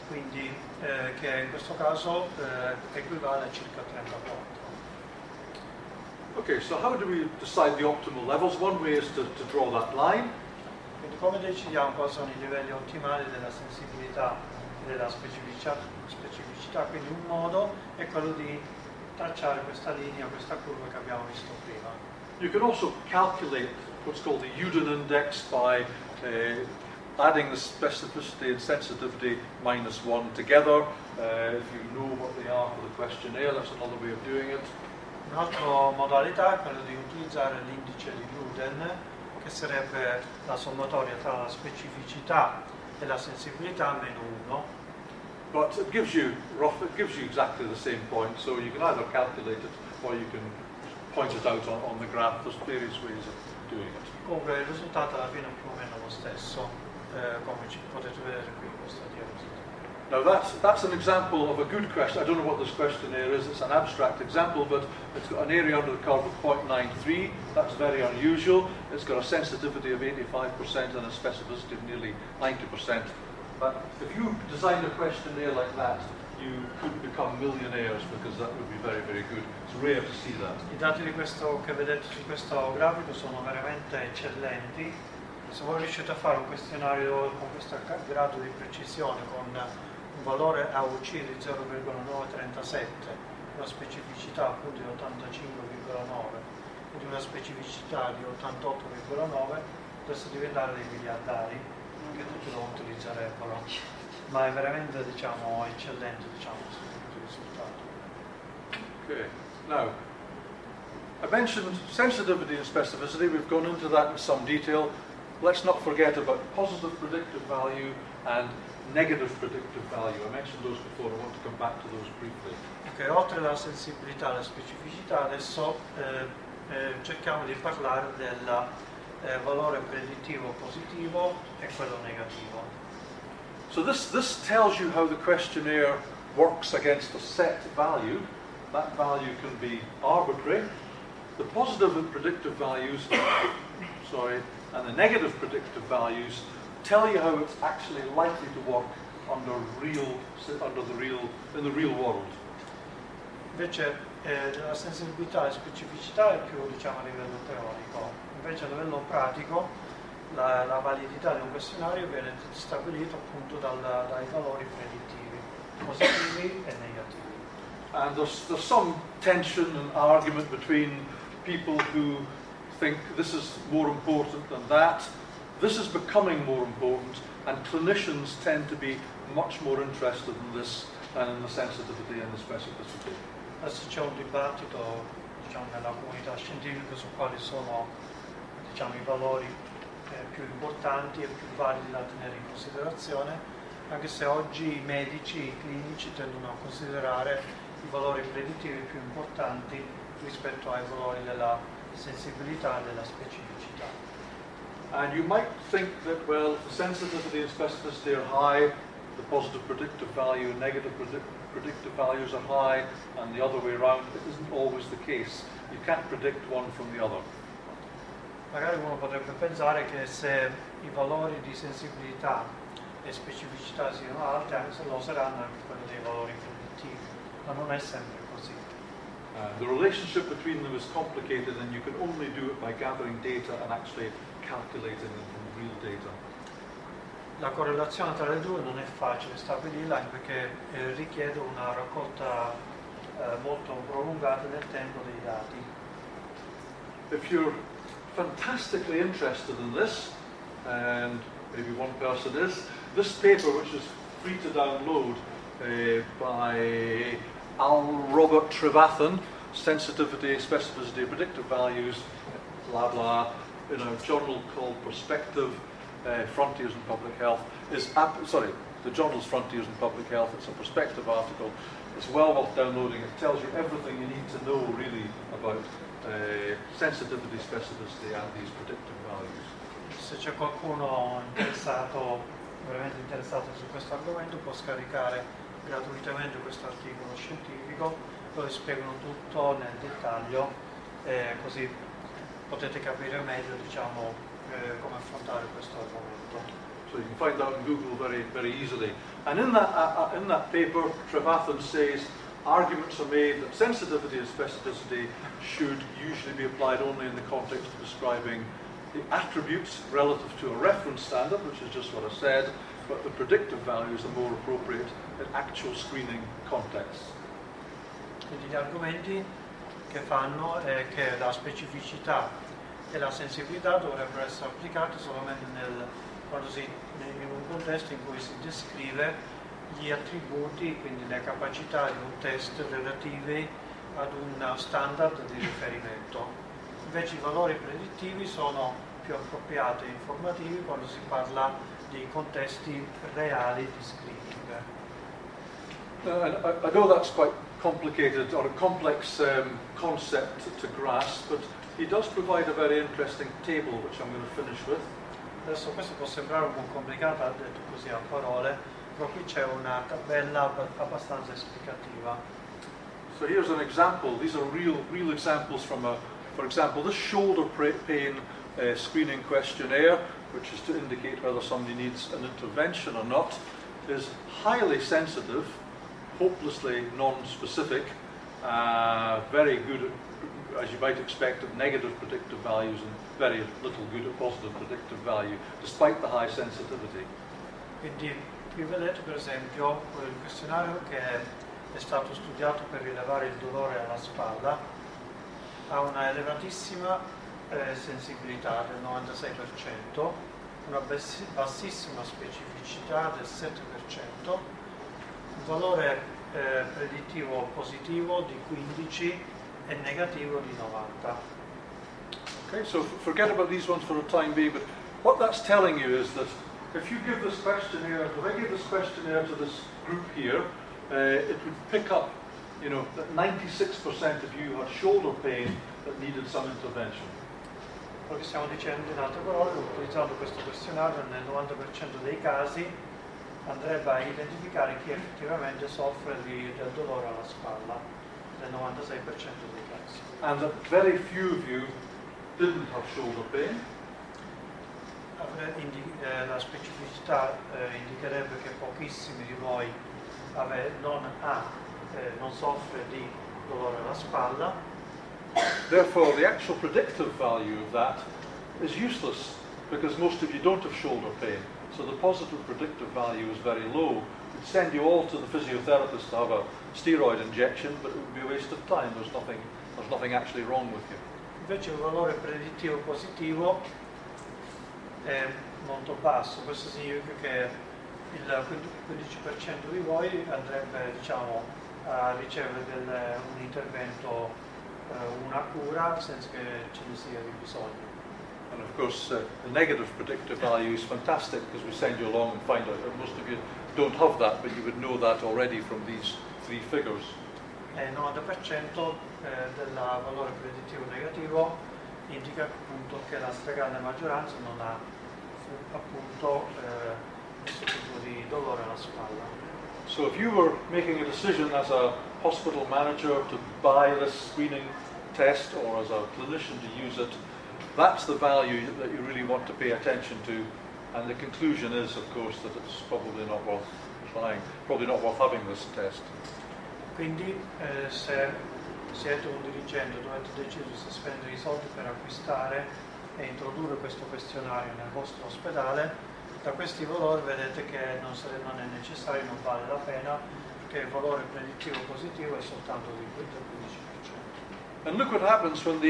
quindi che in questo caso equivale a circa 34. Okay, so how do we decide the optimal levels? One way is to draw that line. Quindi come decidiamo quali sono i livelli ottimali della sensibilità e della specificità? Quindi un modo è quello di tracciare questa linea, questa curva che abbiamo visto prima. You can also calculate what's called the Uden index by adding the specificity and sensitivity -1 together. If you know what they are for the questionnaire, that's another way of doing it. Un'altra modalità è quella di utilizzare l'indice di Uden, che sarebbe la sommatoria tra la specificità e la sensibilità meno 1. But it gives you exactly the same point, so you can either calculate it or you can point it out on the graph. There's various ways of doing it. Comunque il risultato alla fine è più o meno lo stesso, come potete vedere qui in questa diapositiva. Now that's an example of a good question. I don't know what this questionnaire is. It's an abstract example, but it's got an area under the curve of 0.93. That's very unusual. It's got a sensitivity of 85% and a specificity of nearly 90%. But if you designed a questionnaire like that, you could become millionaires because that would be very, very good. It's rare to see that. I dati che vedete su questo grafico sono veramente eccellenti. Se voi riuscite a fare un questionario con questo grado di precisione, con un valore AUC di 0,937, una specificità appunto di 85,9 e di una specificità di 88,9, potreste diventare dei miliardari che tutti lo utilizzerebbero. ma è veramente diciamo eccellente diciamo il risultato. Okay, now I mentioned sensitivity and specificity. We've gone into that in some detail. Let's not forget about positive predictive value and negative predictive value. I mentioned those before, I want to come back to those briefly. Ok, oltre alla sensibilità e alla specificità, adesso cerchiamo di parlare del valore predittivo positivo e quello negativo. So this tells you how the questionnaire works against a set value. That value can be arbitrary. The positive and predictive values, and the negative predictive values tell you how it's actually likely to work in the real world. Invece la sensibilità e specificità è più diciamo a livello teorico, invece a livello pratico la validità di un questionario viene stabilito appunto dai valori predittivi, positivi e negativi. And there's some tension and argument between people who think this is more important than that. This is becoming more important, and clinicians tend to be much more interested in this than in the sensitivity and the specificity. Adesso c'è un dibattito diciamo, nella comunità scientifica su quali sono diciamo, i valori più importanti e più validi da tenere in considerazione, anche se oggi i medici, i clinici tendono a considerare i valori predittivi più importanti rispetto ai valori della sensibilità e della specificità. And you might think that, well, if the sensitivity and specificity are high, the positive predictive value and negative predictive values are high, and the other way around. It isn't always the case. You can't predict one from the other. Magari uno potrebbe pensare che se i valori di sensibilità e specificità siano alti, anche se lo saranno anche quelli dei valori predittivi, ma non è sempre così. The relationship between them is complicated, and you can only do it by gathering data and actually calculating them from real data. La correlazione tra le due non è facile stabilirla anche perché richiede una raccolta molto prolungata nel tempo dei dati. If you're fantastically interested in this, and maybe one person is, this paper, which is free to download by Robert Trevathan, Sensitivity, Specificity, Predictive Values, blah blah, in a journal called Perspective, Frontiers in Public Health, the journal's Frontiers in Public Health. It's a perspective article. It's well worth downloading. It tells you everything you need to know really about sensitivity, specificity and these predictive values. Se c'è qualcuno interessato, veramente interessato su questo argomento, può scaricare gratuitamente questo articolo scientifico dove spiegano tutto nel dettaglio, così potete capire meglio diciamo, come affrontare questo argomento. So you can find that on Google very, very easily. And in that paper, Trevathan says arguments are made that sensitivity and specificity should usually be applied only in the context of describing the attributes relative to a reference standard, which is just what I said, but the predictive values are more appropriate in actual screening contexts. Quindi gli argomenti che fanno è che la specificità e la sensibilità dovrebbero essere applicate solamente in un contesto in cui si descrive gli attributi, quindi le capacità di un test relative ad un standard di riferimento. Invece i valori predittivi sono più appropriati e informativi quando si parla di contesti reali di screening. I know that's quite complicated or a complex concept to grasp, but he does provide a very interesting table which I'm going to finish with. Adesso questo può sembrare un po' complicato, detto così a parole, però qui c'è una tabella abbastanza esplicativa. So here's an example. These are real examples from for example, this shoulder pain screening questionnaire, which is to indicate whether somebody needs an intervention or not, is highly sensitive, hopelessly non-specific, very good, as you might expect, at negative predictive values and very little good at positive predictive value, despite the high sensitivity. Quindi qui vedete per esempio quel questionario che è stato studiato per rilevare il dolore alla spalla, ha una elevatissima sensibilità del 96%, una bassissima specificità del 7%, un valore predittivo positivo di 15 e negativo di 90. Okay, so forget about these ones for the time being, but what that's telling you is that if you give this questionnaire, if I give this questionnaire to this group here, it would pick up, you know, that 96% of you had shoulder pain that needed some intervention. Quello che stiamo dicendo in altre parole, utilizzando questo questionario, nel 90% dei casi andrebbe a identificare chi effettivamente soffre del dolore alla spalla, nel 96% dei casi. And that very few of you didn't have shoulder pain. La specificità indicherebbe che pochissimi di voi non soffre di dolore alla spalla. Therefore, the actual predictive value of that is useless because most of you don't have shoulder pain. So the positive predictive value is very low. We'd send you all to the physiotherapist to have a steroid injection, but it would be a waste of time. There's nothing actually wrong with you. Invece il valore predittivo positivo è molto basso. Questo significa che il 15% di voi andrebbe, diciamo, a ricevere un intervento, una cura senza che ce ne sia di bisogno. And of course, the negative predictive value is fantastic because we send you along and find out that most of you don't have that, but you would know that already from these three figures. Il 90% del valore predittivo negativo indica appunto che la stragrande maggioranza non ha appunto questo tipo di dolore alla spalla. So if you were making a decision as a hospital manager to buy this screening test or as a clinician to use it, that's the value that you really want to pay attention to, and the conclusion is, of course, that it's probably not worth trying, probably not worth having this test. Quindi se siete un dirigente dovete decidere se spendere i soldi per acquistare e introdurre questo questionario nel vostro ospedale, da questi valori vedete che non è necessario, non vale la pena, perché il valore predittivo positivo è soltanto del 15%. And look what happens when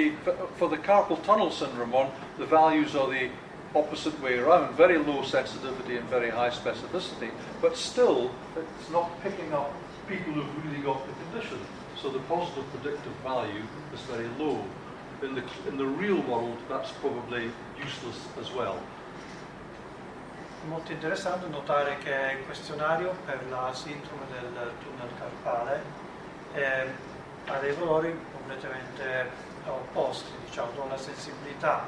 for the carpal tunnel syndrome one, the values are the opposite way around, very low sensitivity and very high specificity, but still it's not picking up people who've really got the condition. So the positive predictive value is very low. In the real world, that's probably useless as well. È molto interessante notare che il questionario per la sindrome del tunnel carpale ha dei valori completamente opposti, diciamo, dove la sensibilità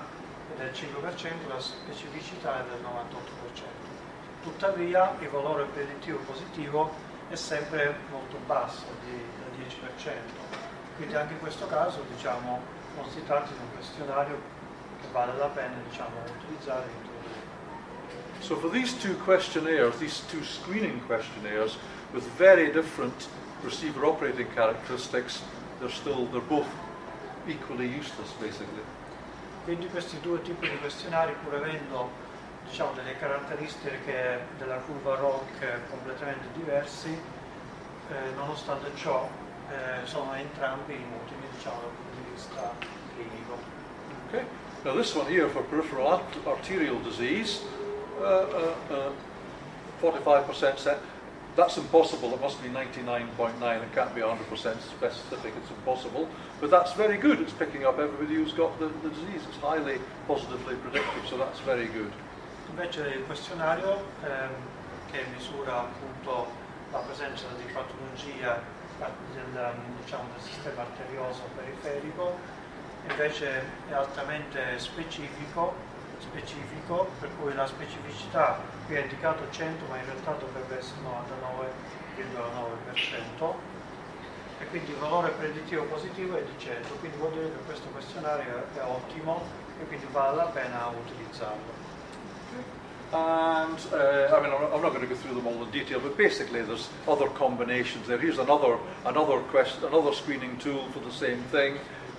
è del 5%, la specificità è del 98%. Tuttavia il valore predittivo positivo è sempre molto basso, del 10%. Quindi anche in questo caso, diciamo, non si tratta di un questionario che vale la pena, diciamo, utilizzare e introdurre. So for these two questionnaires, these two screening questionnaires with very different receiver operating characteristics, they're both equally useless basically. Quindi questi due tipi di questionari, pur avendo, diciamo, delle caratteristiche della curva ROC completamente diversi, nonostante ciò sono entrambi inutili, diciamo, dal punto di vista clinico. Okay. Now this one here for peripheral arterial disease, 45% set. That's impossible. It must be 99.9. It can't be 100% specific. It's impossible. But that's very good. It's picking up everybody who's got the disease. It's highly positively predictive, so that's very good. Invece il questionario che misura appunto la presenza di patologia del sistema arterioso periferico, invece è altamente specifico, per cui la specificità qui è indicato 100, ma in realtà dovrebbe essere 99,9%, e quindi il valore predittivo positivo è di 100, quindi vuol dire che questo questionario è ottimo e quindi vale la pena utilizzarlo. And I mean, I'm not going to go through them all in detail, but basically there's other combinations there. Here's another screening tool for the same thing,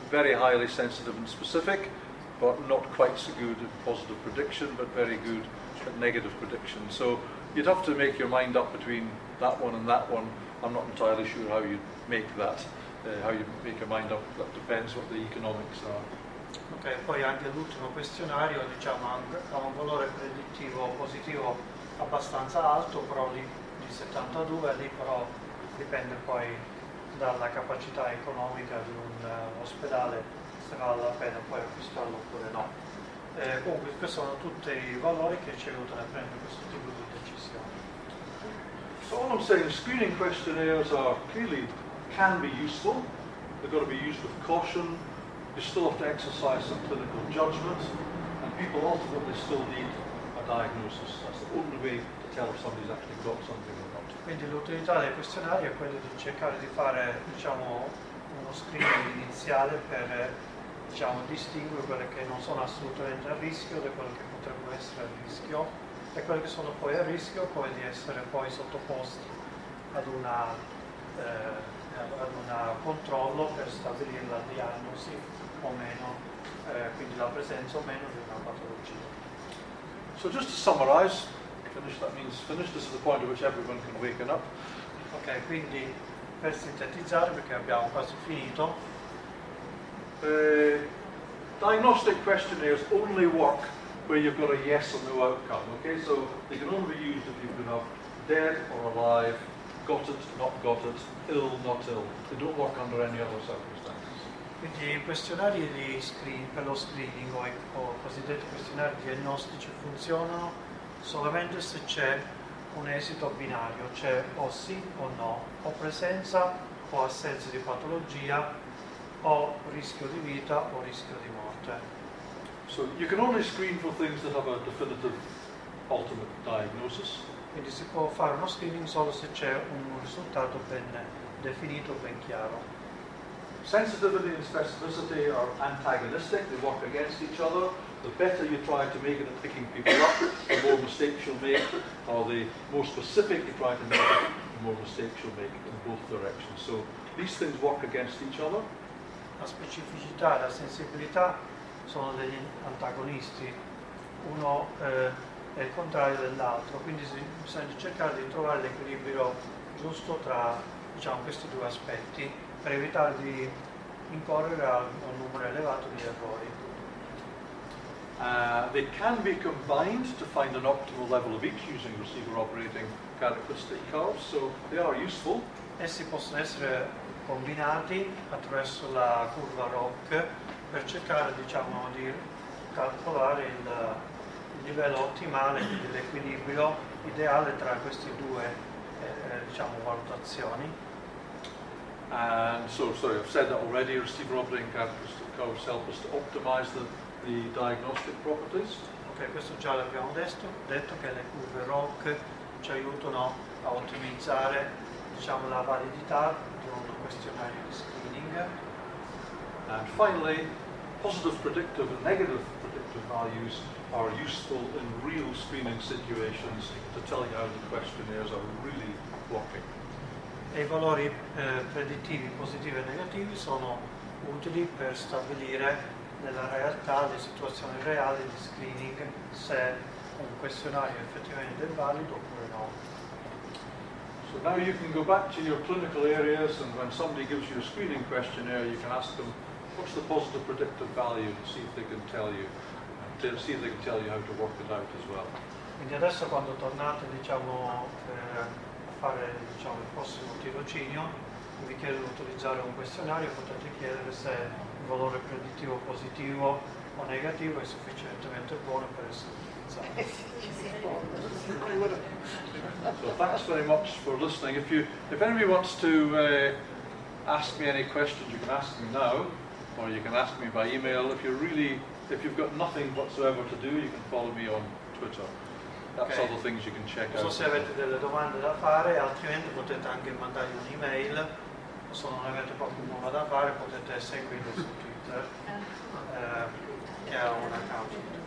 very highly sensitive and specific, but not quite so good at positive prediction, but very good at negative prediction. So you'd have to make your mind up between that one and that one. I'm not entirely sure how you make that, how you make your mind up. That depends what the economics are. Ok, poi anche l'ultimo questionario diciamo ha un valore predittivo positivo abbastanza alto, però lì di 72, lì però dipende poi dalla capacità economica di un ospedale, se vale la pena poi acquistarlo oppure no. Comunque questi sono tutti i valori che ci aiutano a prendere questo tipo di decisione. So all I'm saying, screening questionnaires clearly can be useful. They've got to be used with caution. You still have to exercise some clinical judgment, and people ultimately still need a diagnosis. That's the only way to tell if somebody's actually got something or not. Quindi l'utilità dei questionari è quella di cercare di fare diciamo, uno screening iniziale per diciamo, distinguere quelle che non sono assolutamente a rischio da quelle che potrebbero essere a rischio e quelle che sono poi a rischio poi di essere poi sottoposti ad una controllo per stabilire la diagnosi o meno, quindi la presenza o meno di una patologia. So just to summarize, finish, that means finish, this is the point at which everyone can waken up. Ok, quindi per sintetizzare, perché abbiamo quasi finito, diagnostic questionnaires only work where you've got a yes or no outcome, okay? So they can only be used if you've been dead or alive, got it, not got it, ill, not ill. They don't work under any other circumstances. quindi i questionari per lo screening o cosiddetti questionari diagnostici funzionano solamente se c'è un esito binario, cioè o sì o no, o presenza o assenza di patologia, o rischio di vita o rischio di morte. So you can only screen for things that have a definitive ultimate diagnosis. Quindi si può fare uno screening solo se c'è un risultato ben definito, ben chiaro. Sensitivity and specificity are antagonistic, they work against each other. The better you try to make it at picking people up, the more mistakes you'll make, or the more specific you try to make it, the more mistakes you'll make in both directions. So these things work against each other. La specificità e la sensibilità sono degli antagonisti, uno è il contrario dell'altro, quindi bisogna cercare di trovare l'equilibrio giusto tra diciamo, questi due aspetti per evitare di incorrere a un numero elevato di errori. They can be combined to find an optimal level of each using receiver operating characteristic curves, so they are useful. Essi possono essere combinati attraverso la curva ROC per cercare diciamo, di calcolare il livello ottimale, quindi l'equilibrio ideale tra queste due diciamo, valutazioni. And so, sorry, I've said that already, receiver operating characteristic curves help us to optimize the diagnostic properties. Ok, questo già l'abbiamo detto che le curve ROC ci aiutano a ottimizzare diciamo, la validità di un questionario di screening. And finally, positive predictive and negative predictive values are useful in real screening situations to tell you how the questionnaires are really working. E i valori predittivi positivi e negativi sono utili per stabilire nella realtà le situazioni reali di screening se un questionario effettivamente è valido oppure no. So now you can go back to your clinical areas, and when somebody gives you a screening questionnaire, you can ask them, what's the positive predictive value, to see if they can tell you, how to work it out as well. Quindi adesso quando tornate diciamo, a fare diciamo, il prossimo tirocinio, vi chiedo di utilizzare un questionario, potete chiedere se il valore predittivo positivo o negativo è sufficientemente buono per essere utilizzato. So thanks very much for listening. If anybody wants to ask me any questions, you can ask me now, or you can ask me by email. If you've got nothing whatsoever to do, you can follow me on Twitter. That's Okay. other things you can check Non so out. se avete delle domande da fare, altrimenti potete anche mandargli un'email, o se non avete proprio nulla da fare potete seguirlo su Twitter, che ha un account.